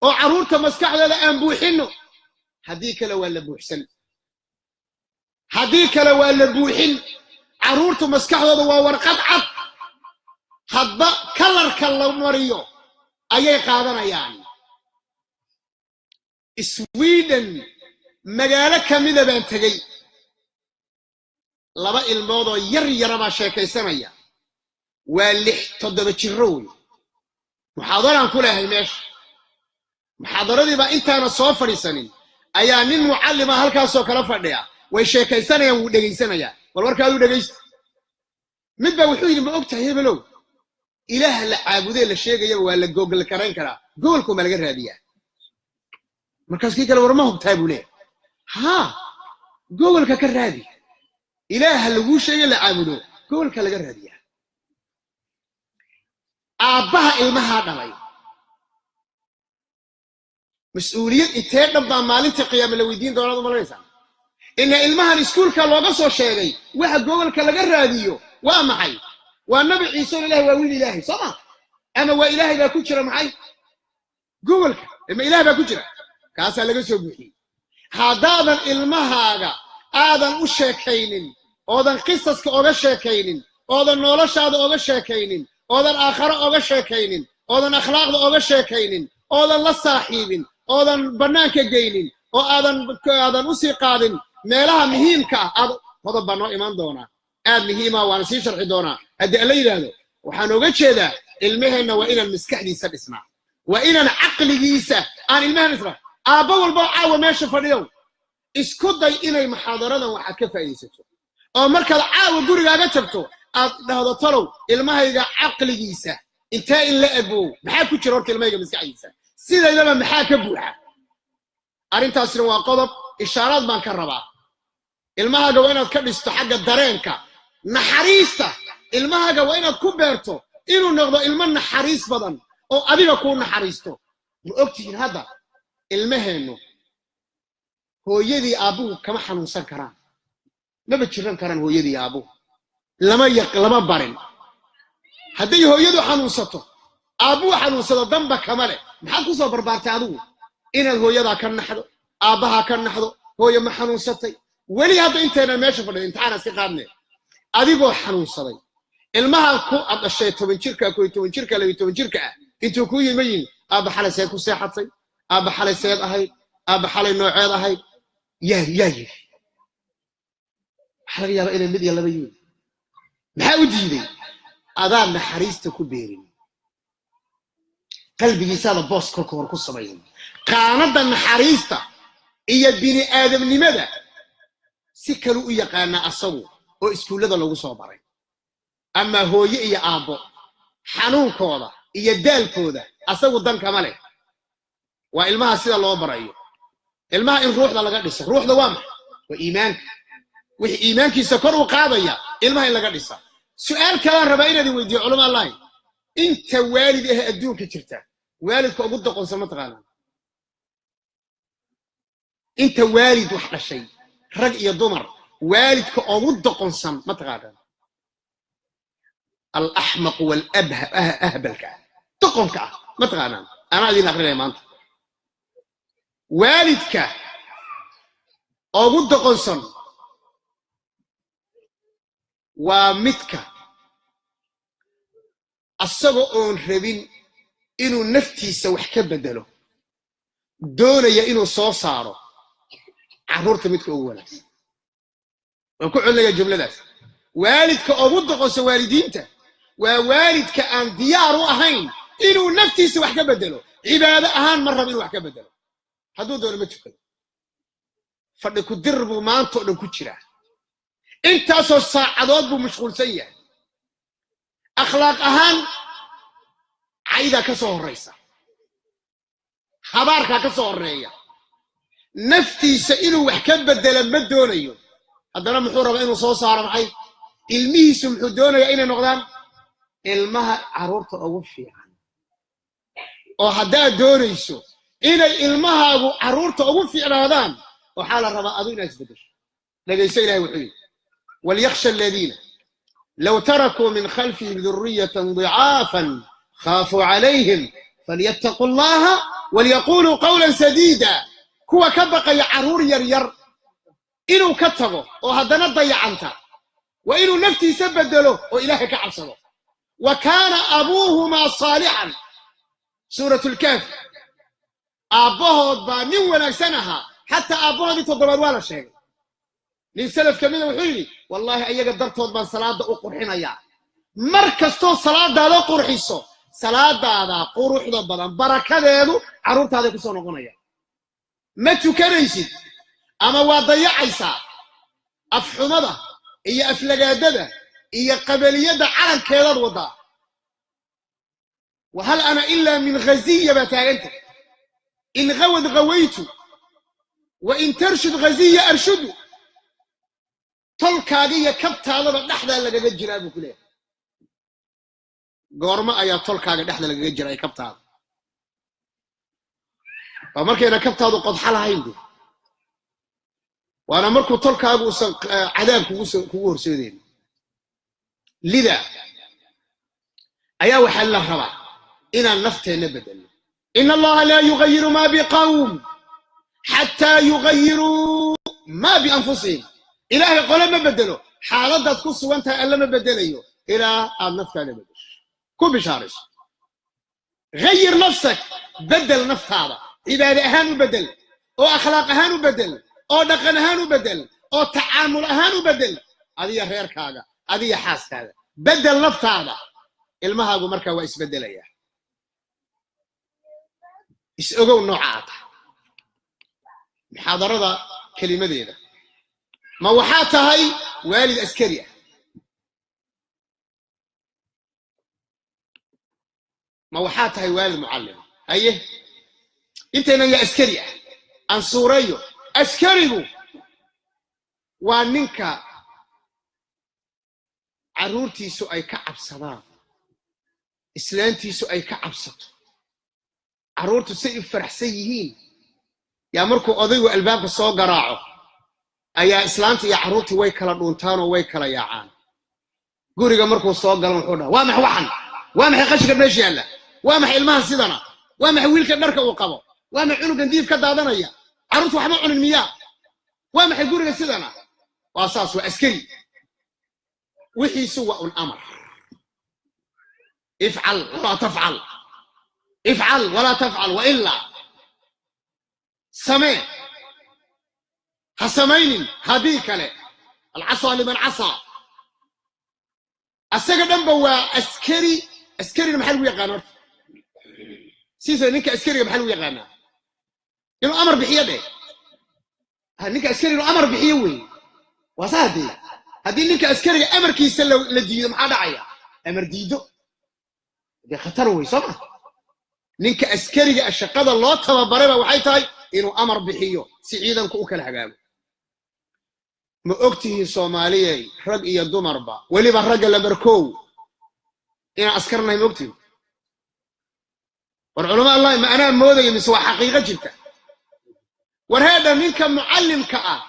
oo caruurta maskaxdooda aan buuxino hadii kale waa la buuxin caruurta maskaxdooda waa warqad cad hadba kalarka la mariyo ayay qaadanayaan Sweden magaalo kamida baan tagay laba ilmood oo yar baa sheekaysanaya waa 6-7 jiro muxaadaraan ku leeyahay meesha muxaadaradii baa intaana soo fadhiisanin ayaa nin mucallima halkaas oo kala fadhiya way sheekaysanayaan wuu dhageysanaya wal warkaadu dhageysta midba wuxuu yiri ma ogtahay hebelow ilaah la caabuday la sheegayo waa la google karayn karaa goolku ma laga raadiyaa markaas kii kale warma hubtaa buu leeyahay ha goolka ka raadi ilaah lagu sheegay la caabudo goolka laga raadiyaa aabaha ilmaha dhalay مسؤولية إنتهى نبى مالين تقيام الويدين دولار ملايين إن إلمها السكول كلا قصوا شيء واحد جوجل كلا جرى هذيو وما حي والنبي عيسى الله وولي الله صح أنا وإلهي بكتشر معي جوجل إما إلهي بكتشر كاسة لقى بحي هذا إلمها هذا أشيكين هذا قصص كأشيكين هذا نولش هذا أشيكين هذا آخر أشيكين هذا أخلاق أشيكين هذا الله صاحبين هذا بناك جيلين هذا نسي قادم مالها مهمك هذا بنو إيمان دونا مهمة وأنا سيشرح دونا أدي الليل هذا وحنوجد هذا المهنة وإن المسكح دي سب اسمع وإن العقل جيسة عن المهنة اسمع أبو الباع وماشي في اليوم اسكت ضي إلى المحاضرة وحكفى يسته أو مركز عاو جوري قاعد تبتو هذا طلو المهنة عقل جيسة انت إلا أبوه محاكو تشرورك المهنة مسكح جيسة سيدا إذا ما محاك أبوها أرنت أسروا قضب إشارات ما كربا المهنة وين تكبست حق الدرينكا نحريستا المهنة وين كبرتو إنه نقضى المن حريص بدن أو أبي بكون حريصته وأكتشف هذا المهنة هو يدي أبوه كما حنوسان كران ما بتشرن كران هو يدي أبوه لما بارن هدي هو يدو حنوسته أبوه حنوسته ضمبه كماله محاكو صبر بارتادوه إن هو يدا كان نحدو أباها كان نحدو هو يما حنوستي ولي هذا أنت أنا ماشي في الامتحان استقامني أبي بو حنوستي المها كو أبدا الشيء تبين شركة كوي تبين شركة لو تبين شركة أنتوا كوي مين أبا حلا سيد كو ساحتي أبا حلا سيد أهي أبا حلا نوع هذا هاي يا حلا يا إلى المدي يلا بيجي محاودي لي أذان نحريست كبيرين قلبي يسال بوس كوكور كوسمين قاندا نحريستا إيا بني آدم لماذا سكروا يقانا أصو أو إسكولة لو صوبرين أما هو يأي أبو حنون كودا يدال كودا أسوي الدم كماله وإلمها سيد الله برأيه إلمها إن روح لا قدس روح دوام وإيمانك وإيمانك يسكر وقاضية إلمها إلا قدس سؤال كان ربعين دي ودي علماء الله أنت والد إيه أدون كتيرته والدك أبوك قنصمت غانا أنت والد وحنا شيء رجع ضمر والدك أبوك قنصمت غانا الأحمق والأهبل تقنك ما تغنى أنا أدين أخرين يا مانت والدك أبود قنصن ومتك السبعون ربين إنه نفتي سوحك بدله دون يا إنه صار عبرت متك أولا وكل يا جملة ده والدك أبود قنصن والدينته ووالدك أن دياره أهين إنه نفتي سوحك بدله عبادة أهان مرة من وحك بدله هدو دول ما تفكر فلك دربوا ما أنتو لكو تشرا أنت أصو الساعدات بمشغول سيء أخلاق أهان عيدا كسو الرئيسة خبارك كسو الرئيسة نفتي سئلوا وحك بدله مدونيو هذا محورة بأنه صوصة معي الميس محدوني أين نقدان ilmaha caruurta ugu fiican oo hadaa doonayso inay ilmahaagu caruurta ugu fiicnaadaan waxa la rabaa aduu inaad isbedesho dhageyso ilaahay wuxuu wal yakhsha alladina law taraku min khalfihim dhurriyatan dha'afan khafu alayhim falyattaqullaha wal yaqulu qawlan sadida kuwa ka baqay caruur yar yar inuu ka tago oo hadana dayacanta wa inuu naftiisa bedelo oo ilaahay ka cabsado وكان أبوهما صالحا سورة الكهف أبوه بانين ونكسنها حتى أبوه دي تضرب ولا شيء للسلف كمين وحيني والله أي قدرت وضبان صلاة أقرحين أياه مركز تو صلاة دا قرحيسو صلاة دا قرح ضبان بركة ديدو عروت هذا كسون غنيا ما تكريسي أما وضيع عيسى أفحمضة إيا أفلقادة إيا قبلية على كيلر وضع وهل أنا إلا من غزية بتاعتك إن غود غويت وإن ترشد غزية أرشد طلقة كبت هذا نحن اللي قد جرى كله قرما أيا طلقة نحن اللي قد جرى كبت هذا فمركينا كبتادو قد حالها هيندي وانا مركو تلكاغو عذاب كوغور سيدين لذا ايا وحل الله ان النفط نبدل ان الله لا يغير ما بقوم حتى يغيروا ما بانفسهم الهي قال ما بدلوا حالتك كسوانت الا ما بدليو الى النفط نبدل كو بشارس غير نفسك بدل نفط هذا عباده اهان بدل او اخلاق اهان بدل او دقن اهان بدل او تعامل اهان بدل هذه غيركاغا هذه حاسكاغا بدل نفط هذا ilmahaagu marka waa isbedelaya is-ogow noocaata muxaadarada kelimadeeda ma waxaa tahay waalid askari ah ma waxaa tahay waalid mucallim haye intayna ya askari ah aan suurayo askarigu waa ninka caruurtiisu ay ka cabsadaan islaantiisu ay ka cabsato caruurtu si faraxsan yihiin yaa markuu odaygu albaabka soo garaaco ayaa islaanta iyo caruurtu way kala dhuuntaan oo way kala yaacaan guriga markuu soo galo wuxuu dhahaa waa maxay waxan waa maxay qashiga meesha yaala waa maxay ilmaha sidana waa maxay wiilka dharka uu qabo waa maxay cunugan diif ka daadanaya caruurtu waxma cunin miyaa waa maxay guriga sidana waa saas waa askari wixiisu waa un amar افعل ولا تفعل افعل ولا تفعل وإلا سمع هسمين هديك له العصا لمن عصى السجن بوا أسكري المحل ويقانا سيسا نيك أسكري المحل ويقانا إنه أمر بحياده نيك أسكري إنه أمر بحيوي وصادي هدي نيك أسكري أمر كيسل لديدو محادا عيا أمر ديدو دي خطر وي صح نينك اسكريga shaqada loo tababarayba waxay tahay inuu amar bixiyo si ciidanku u kala hagaago ma ogtihiin Soomaaliyeey rag iyo dumarba waliba rag la barkow in askarnay ma ogtiin war culama Allah ma ana mooday mise waa xaqiiqo jirta war hada ninka muallimka ah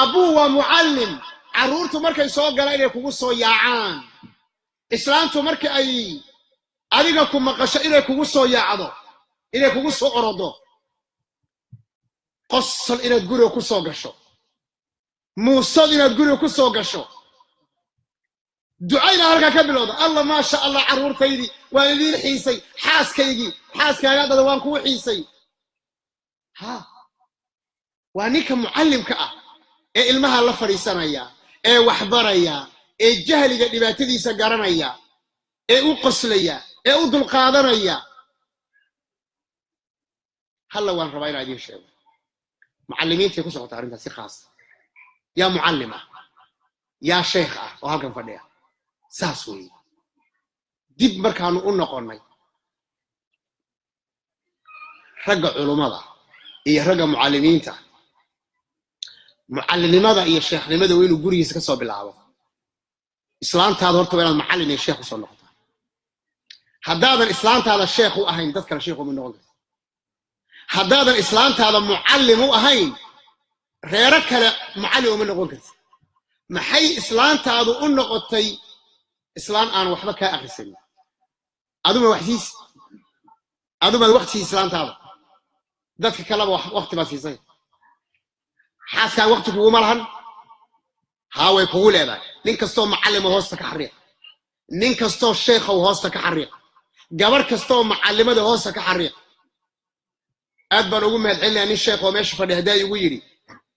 abu wa muallim caruurtu markay soo galaan inay kugu soo yaacaan islaantu markay ay adiga ku maqasho inay kugu soo yaacdo inay kugu soo orodo qosol inaad guriga ku soo gasho muusad inaad guriga ku soo gasho ducayna halka ka bilowda allah ma sha Allah caruurtaydi waan idin xiisay xaaskaaga dad waan ku xiisay ha waa ninka muallimka ah ee ilmaha la fariisanaya ee wax baraya ee jahliga dhibaatadiisa garanaya ee u qoslaya ee u dulqaadanaya halla waan rabaa inaan idin sheego macallimiinta ku socota arrinta si khaas ya muallima ya sheekh ah oo halkan fadhiya saas weey dib markaanu u noqonay ragga culimada iyo ragga muallimiinta muallimada iyo sheekhnimada weyn gurigiisa ka soo bilaabo islaantaada horta inaad macallin iyo sheekh u soo noqoto haddaadan islaantaada sheekh u ahayn dad kale sheekh u noqon karto haddaadan islaantaada muallim u ahayn reero kale macallin uma noqon karto maxay islaantaadu u noqotay islaan aan waxba ka akhrisan aduma waqti islaantaada dadka kale waqti ba siisay xaaska waqti kugu malahan هاوي كوليدا نين كستو معلم هوستا كحريق نين كستو شيخ هوستا كحريق جبر كستو معلمه هوستا كحريق ادبر ugu mahad celin sheekh oo meesha fadhiya haday ugu yiri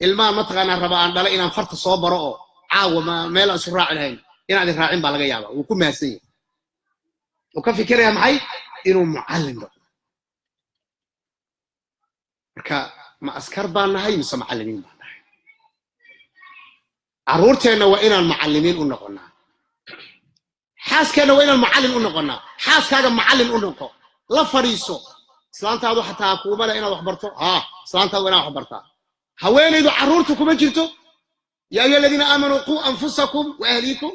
ilmaha ma taqaan rabaan dhalay inaan farta soo baro oo caawa ma meel aan soo raaci lahayn inaad raacin baa laga yaabaa uu ku maasan oo ka fikiraya maxay inuu muallim noqdo marka ma askar baan nahay mise muallimiin baan nahay caruurteena waa inaan muallimiin u noqonaa xaaskana waa inaan muallim u noqonaa xaaskaaga muallim u noqo la fariiso islaantaadu xataa kuuma la inaad wax barto islaantaadu inaad wax bartaa haweenaydu caruurtu kuma jirto yaa ayyuha alladina aamanu qu anfusakum wa ahlikum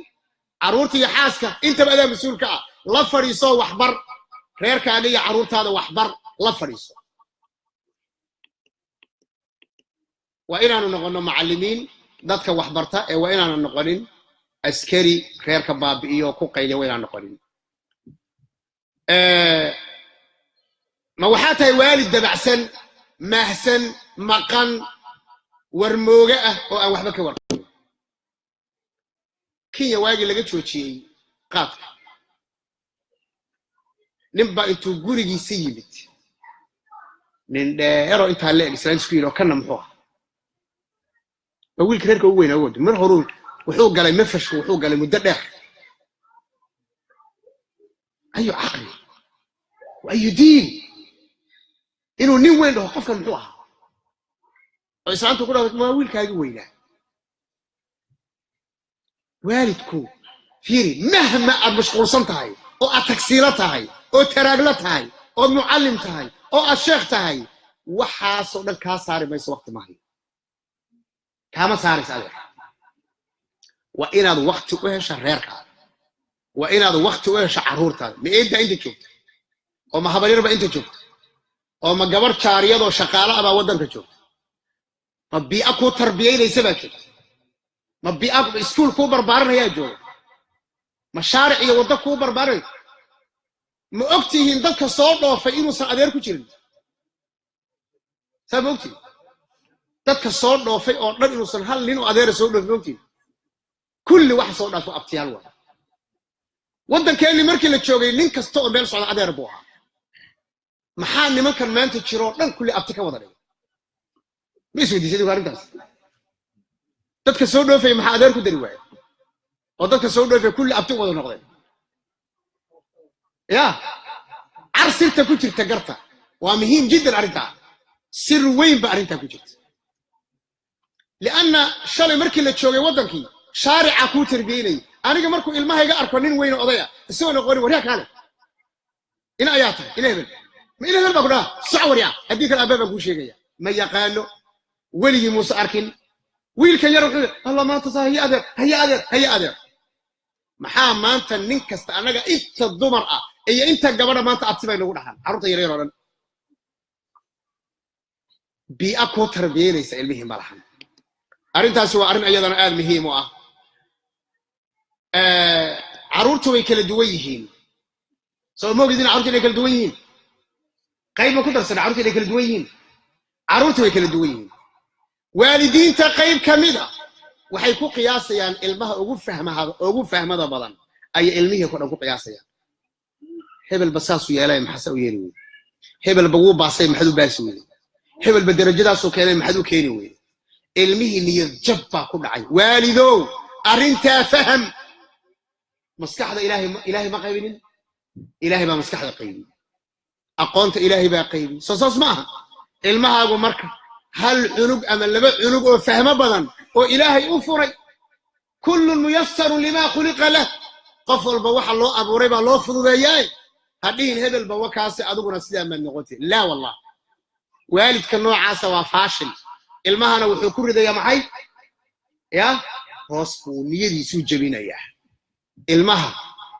caruurta iyo xaaska intaba adaa mas'uulka ah la fariiso wax bar reerkaaga iyo caruurtaada wax bar la fariiso وإننا نقولنا معلمين ذاتك وحبرتا وإننا نقولين أسكري غير كباب إيو كوكايلي وإننا نقولين ما وحاتي والد دبعسن مهسن مقن ورموغة أو وحبك ورموغة كي يواجه لقيت شو شيء قاتل نبقى انتو قولي سيبت نرى انت هلا الإسلام سكين وكنا محوها بقول كريرك وين أود من هرول وحوق على مفش وحوق على مدرع أي عقل وأي دين إنه نين وين له قفك محوها الإسلام تقول ما ويل كاي وينه والدكو فيري مهما المشغول صنتهاي أو التكسيرتهاي أو تراجلتهاي أو معلمتهاي أو الشيختهاي وحاسو الكاساري ما يسوق معي كما صار يسأل وإن هذا وقت وإيش الريرك وإن هذا وقت وإيش عرورته بإنت أنت شفت أو ما خبرين بإنت شفت أو ما جبر شارية أو شقالة أبا ودن شفت ما بيأكو تربية ليس بكت ما بيأكو سكول كوبر بارن هي جو مشارع يوضع كوبر بارن ما أكتي هندك صوت فإنه سأدير كتير سام أكتي dadka soo dhoofay oo dhan inuusan hal nin oo adeer soo dhoofin kulli wax soo dhaafo abtiyaal waa wadankeeni markii la joogay nin kasta oo meel socda adeer buu ahaa maxaa nimankan maanta jiro dhan kulli abti ka wada dhigay miisuu diiday arintaas dadka soo dhoofay maxaa adeer ku dari waayay oo dadka soo dhoofay kulli abti wada noqdeen ya arsirta ku jirta garta waa muhiim jiddan arinta sir weyn ba arinta ku jirta لأن شالي مركي اللي تشوغي ودنكي شارع كو تربيني أنا مركو إلمها يقع أركنين وين أضيع السوى نقولي ورياك هذا إن آياتها إلى هبل ما إلى هبل بقولها سعى ورياك هديك الأباب أقول شيء جاي ما يقالوا ولي موسى أركن ويل كان يروح الله ما تصاه هي أدر محام ما أنت ننكست أنا إنت الضمرة أي أنت قبل ما أنت أبتبين نقول حال عرفت يريرون بيأكو تربيني سألمهم بالحم أرنتاس هو أرن أيضاً مهم عرورته ويكل دويهين سو موجودين عرورته ويكل دويهين قيب ما كنت أرسل عرورته ويكل دويهين عرورته ويكل دويهين والدين تقيب كمدة وحيكون قياسيا علمها أقول فهم هذا بلان أي علمه يكون أقول قياسيا هبل بساس ويالاي محسو يلوي هبل بقول بعصي محدو باسوي هبل بدرجة سو كان محدو كينوي علمه اللي يجبع كل عين والدو أرنت فهم مسكح هذا إلهي ما قيبين إلهي ما مسكح هذا قيبين أقونت إلهي ما قيبين صصص معها علمها أقول مركب هل عنق أم اللي عنق وفهم بدن وإلهي أفري كل ميسر لما خلق له قفل بوح الله أبو ريبا الله فضل إياه هذه هذا البوا كاسي أدونا سيدا من نغوتي لا والله والد كنوع عاسى وفاشل المهنا وحكور ذا يا معي يا راسكو نيري سو جبينيا المها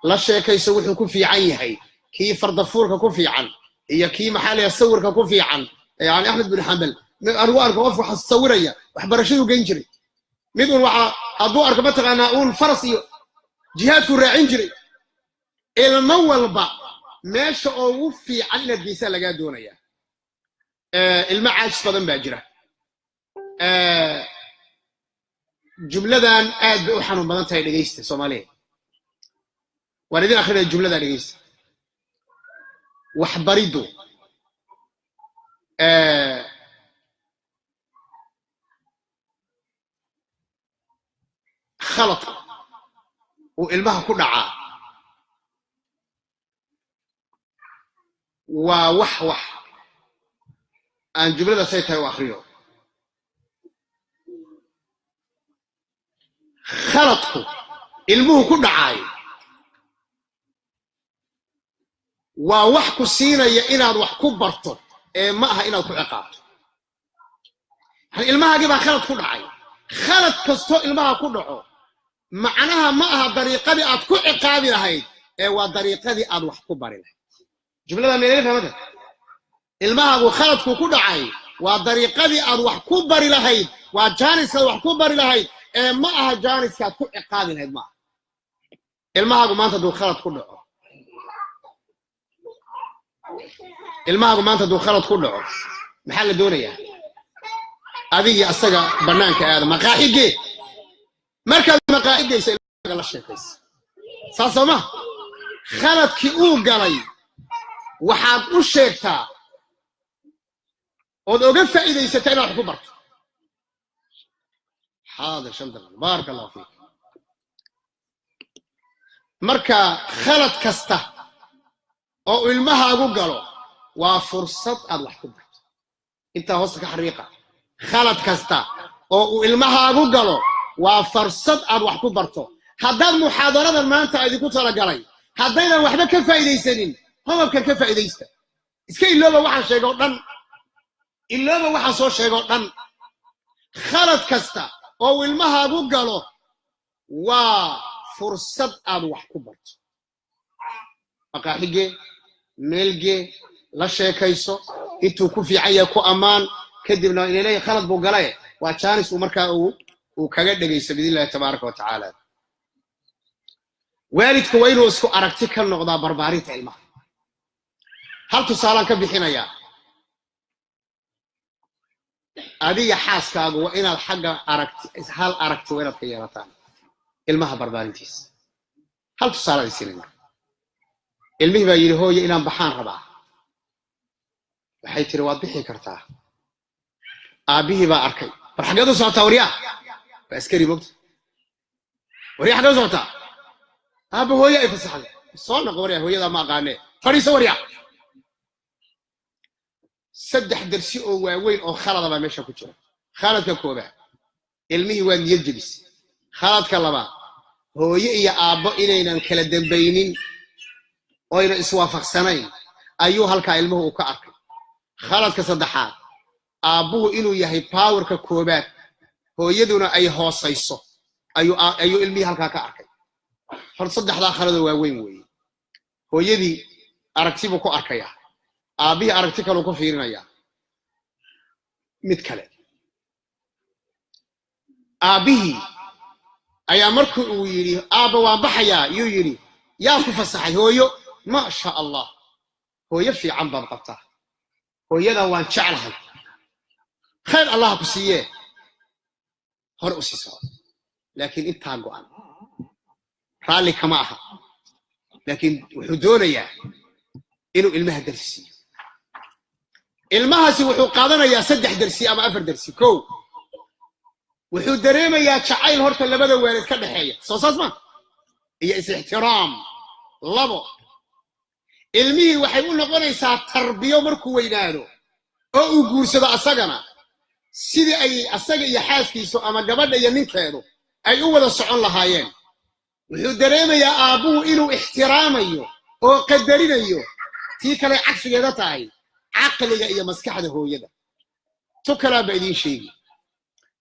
لا شيء كيسوي حكون في عيني كي فرد فورك كون في عن هي كي محل يصورك كون في عن يعني احمد بن حنبل اروارك وقف حصوريا وحبرشيو جنجري ميدون وحا ابو اركبتك انا اقول فرسي جهادك راعين جري المول با ماشي او في عن الديسه لغا دونيا المعاج بدن باجره جملدان aad u xanuun badan tahay dhageysta Soomaaliyeed waradin akhriya jumlada dhageysta wax barido khalad oo ilmaha ku dhaca waa wax aan jumlada saytahay u akhriyo خلطكو المه كل عاي ووحكو سينا يا إنا وحكو برطو ماها إنا وكو عقابتو المها جيبها خلط كل عاي خلط كستو المها كل عو معناها ماها طريقة دي أتكو عقابي لهاي وطريقة دي أد وحكو باري لهاي جملة من اللي فهمتها المها وخلطكو كل عاي وطريقة أد وحكو بري لهيد وجانس وحكو بري لهيد ما أها جانس كاتكو إقاد لهيد ما المها ما أنت دو خلط كله المها ما أنت دو خلط كله محل الدنيا هذه أصدق برنامج هذا مقاعد مركز مقاعد يسأل الله الشيكس ساسما خلط كيو قلي وحاب وشيكتا ودوغ فائدة يستعين على حكومة حاضر شمدر بارك الله فيك مركا خلط كسته أو المها قلو وفرصة الله حكومة انت وصلك حريقة خلط كسته أو المها قلو وفرصة الله حكومة هذا محاضرة ما أنت عايز كنت على قلي هذا واحدة كيف فائدة يستعين هم كيف فائدة يستعين إسكي اللي واحد شيء قلنا إلا ما واحد صور شيء قلنا خلط كسته أو المها قلو وفرصة الله حكومة مقاحيجي ملجي لا شيء كيسو إنتو كوفي عيكو أمان كدبنا إليه خلط بوقلاي وشانس ومركا وكجد جيس بإذن الله تبارك وتعالى والد كوينو اسكو أركتك النقطة برباري تعلمه هل تصالان كبحنا يا هذه حاسك وإن الحق أركت هل أركت وين الخيارتان المها برباريتيس هل تصالان السنين المهبة يلهو إلى بحان ربع وحيث رواد بحي كرتاه أبيه با أركي فرحقادو صوتا وريا بأسكري مبت وريا حقادو صوتا أبو هو يفسح صونا وريا هو يدا ما قاني فريسة وريا سدح درسي أو وين أو خالد ما مشى كتير خالد كوبا المهي وين يجلس خالد كلامه هو يا أبو إلينا كلا دبينين وين إسوافق سنين أيها الكائلمه وكأك خالد كصدحات أبوه إنه يهي باور ككوبات هو يدنا أي هوسيسو أيو علمي هالكأك فتصدح ذا خالد وين هو يدي أركتبه كأكيا أبيه أركتك لو كفيرنا يا متكلم أبيه أي مركو ويري أبا وبحيا يري يا كفصحي هو ما شاء الله هو يفي عن بابقته هو يدا وان شعلها خير الله كسيه هرؤسي سوا لكن انت قوان رالي كماها لكن وحدونيا إنه المها درسي المها سوحو قادنا يا سدح درسي أما أفر درسي كو وحو دريما يا شعيل هورتا لبدا ويرد كدحية صوصاص ما هي إس احترام لابو علمي waxay u noqonaysaa tarbiyo markuu weynaado oo uu guursado asagana sidii ay asaga iyo xaaskiisu ama gabadha iyo ninkeedu ay u wada socon lahaayeen wuxuu dareemayaa aabuhu inuu ixtiraamayo oo qadarinayo tii kale cagsigeeda tahay aqliga iyo maskaxda hooyada to kala ba idin sheegi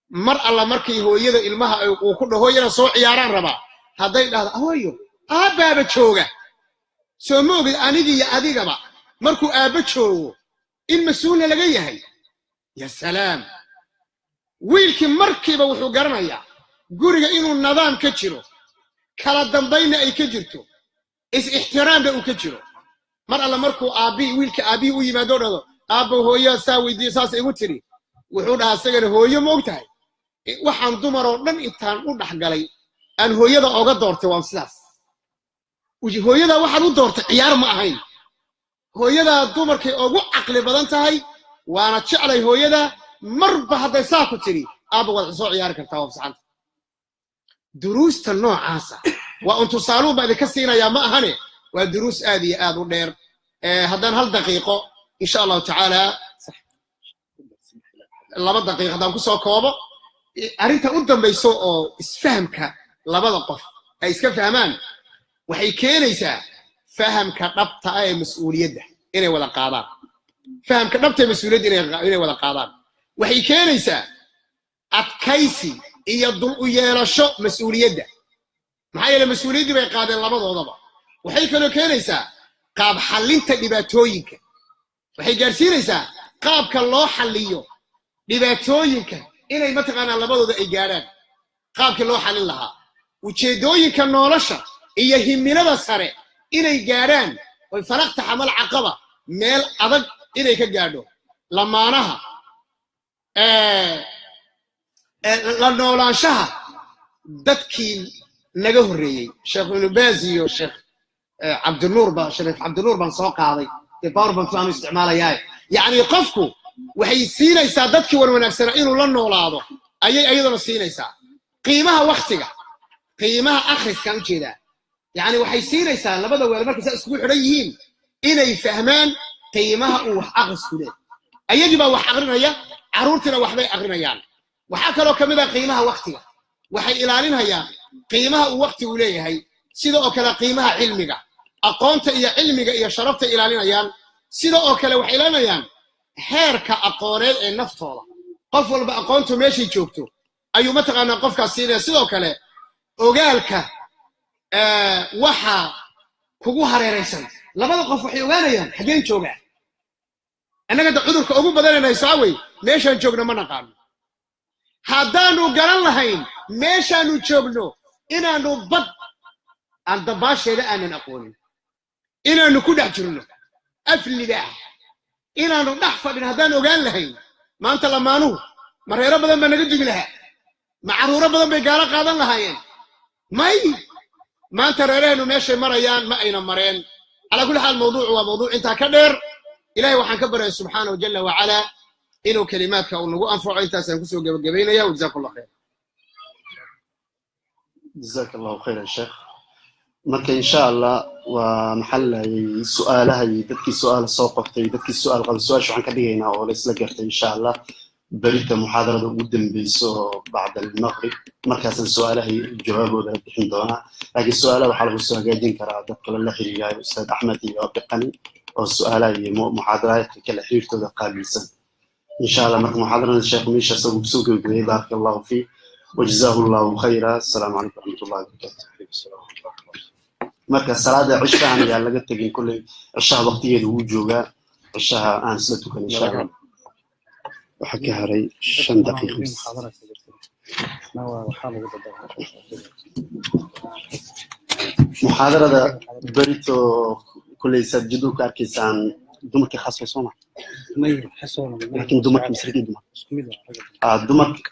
mar alla markii hooyada ilmaha uu ku dhahoyana soo ciyaaraan raba haday dhahdo hooyo aababa jooga soo moogid anigi iyo adigaba markuu aaba joogo in mas'uulna laga yahay ya salaam wiilkii markiiba wuxuu garanayaa guriga inuu nidaam ka jiro kala dambayna ay ka jirto is ixtiraamda uu ka jiro mar alla markuu wiilka aabi u yimaado dhado aaba hooyo saa weydiyo saas igu tiri wuxuu dhahaa asagana hooyo ma ogtahay waxaan dumar oo dhan intaan u dhaxgalay aan hooyada oga doortay waan sidaas hooyada waxaan u doortay ciyaar ma ahayn hooyada dumarkay ugu aqli badan tahay waana jeclay hooyada marba haday saa ku tiri aaba wad soo ciyaar kartaa oo saxan duruusta noocaasa waa intu saaluun baa idinka siinayaa ma ahane waa duruus aad iyo aad u dheer haddaan hal daqiiqo insha allahu tacaala 2 daqiiqo haddaan ku soo koobo arrinta u dambayso oo isfahamka labada qof ay iska fahmaan waxay keenaysaa fahamka dhabta ah ee mas'uuliyadda inay wada qaadaan fahamka dhabta ee mas'uuliyadda inay wada qaadaan waxay keenaysaa adkaysi iyo dul u yeelasho mas'uuliyadda maxaa yeelay mas'uuliyaddu bay qaadeen labadoodaba waxay kaloo keenaysaa qaab xallinta dhibaatooyinka waxay gaarsiinaysaa qaabka loo xalliyo dhibaatooyinka inay mataqaanaa labadooda ay gaadhaan qaabkii loo xallin lahaa ujeedooyinka nolosha iyo himilada sare inay gaadhaan oy falaqta xamal caqaba meel adag inay ka gaadho lamaanaha la noolaanshaha dadkii naga horreeyey sheekh ibnu baaz iyo sheekh cabdinuur ba shariif cabdinuur baan soo qaaday powerbank aan isticmaalayaa yani qofku waxay siinaysaa dadkii wanaagsan inuu la noolaado ayay ayadana siinaysaa qiimaha waqtiga qiimaha akhriskan jeeda yani waxay siinaysaa labada weel markay isku xidhan yihiin inay fahmaan qiimaha uu wax akhrisku leeyahay ayagii baa wax aqrinaya caruurtina waxbay aqrinayaan waxa kale oo kamid ah qiimaha waqtiga waxay ilaalinayaan qiimaha uu waqtigu leeyahay sida oo kale qiimaha cilmiga aqoonta iyo cilmiga iyo sharafta ilaalinayaan sida oo kale waxay ilaalinayaan heerka aqooneed ee naftooda qof walba aqoontu meeshay joogto ayuu mataqaanaa qofkaas siinaya sidoo kale ogaalka waxa kugu hareeraysan labada qof waxay ogaanayaan xageen joogaa annaga cudurka ugu badanayna saaway meeshaan joogno ma naqaano haddaanu garan lahayn meeshaanu joogno inaanu bad aan dabaasheeda aanan aqoonin inaanu ku dhex jirno af libaax inaanu dhex fadhin haddaan ogaan lahayn maanta lamaanuhu mareero badan baa naga dugi lahaa macaruuro badan bay gaalo qaadan lahaayeen may maanta reeraheenu meeshay marayaan ma ayna mareen calaa kulli xaal mawduucu waa mawduuc intaa ka dheer ilaahay waxaan ka baryay subxaanahu jalla wacalaa inuu kelimaadka uu nagu anfaco intaasaan kusoo gebagabaynaya wajazaakum allah khayr جزاك الله خيرا شيخ marka insha Allah waa maxalay su'aalaha dadkii su'aal soo qoftay dadkii su'aal qaba su'aasha waxaan ka dhigaynaa oo la isla gartay insha Allah barita muhaadarada ugu dambayso bacda al-maghrib markaasaan su'aalaha jawaabooda bixin doonaa laakiin su'aalaha waxaa lagu soo hagaajin karaa dadka la xiriiraya ustaad Axmed iyo Abdiqani oo su'aalaha iyo muhaadaraadka kala xiriirtooda qaabilsan insha Allah marka muhaadarada sheekh Miisha soo gudbiyay barakallahu fi وجزاه الله خيرا السلام عليكم ورحمة الله وبركاته marka salaada cishahan ayaa laga tagin kulay cishaha waqtigeedu uu joogaa cishaha aan isla tukan insha Allah waxa ka haray 5 daqiiqo muhaadarada barito kulay sajiduu ka arkaysaan dumarka khaas way Soomaa may xasoon laakiin dumarka misriga dumarka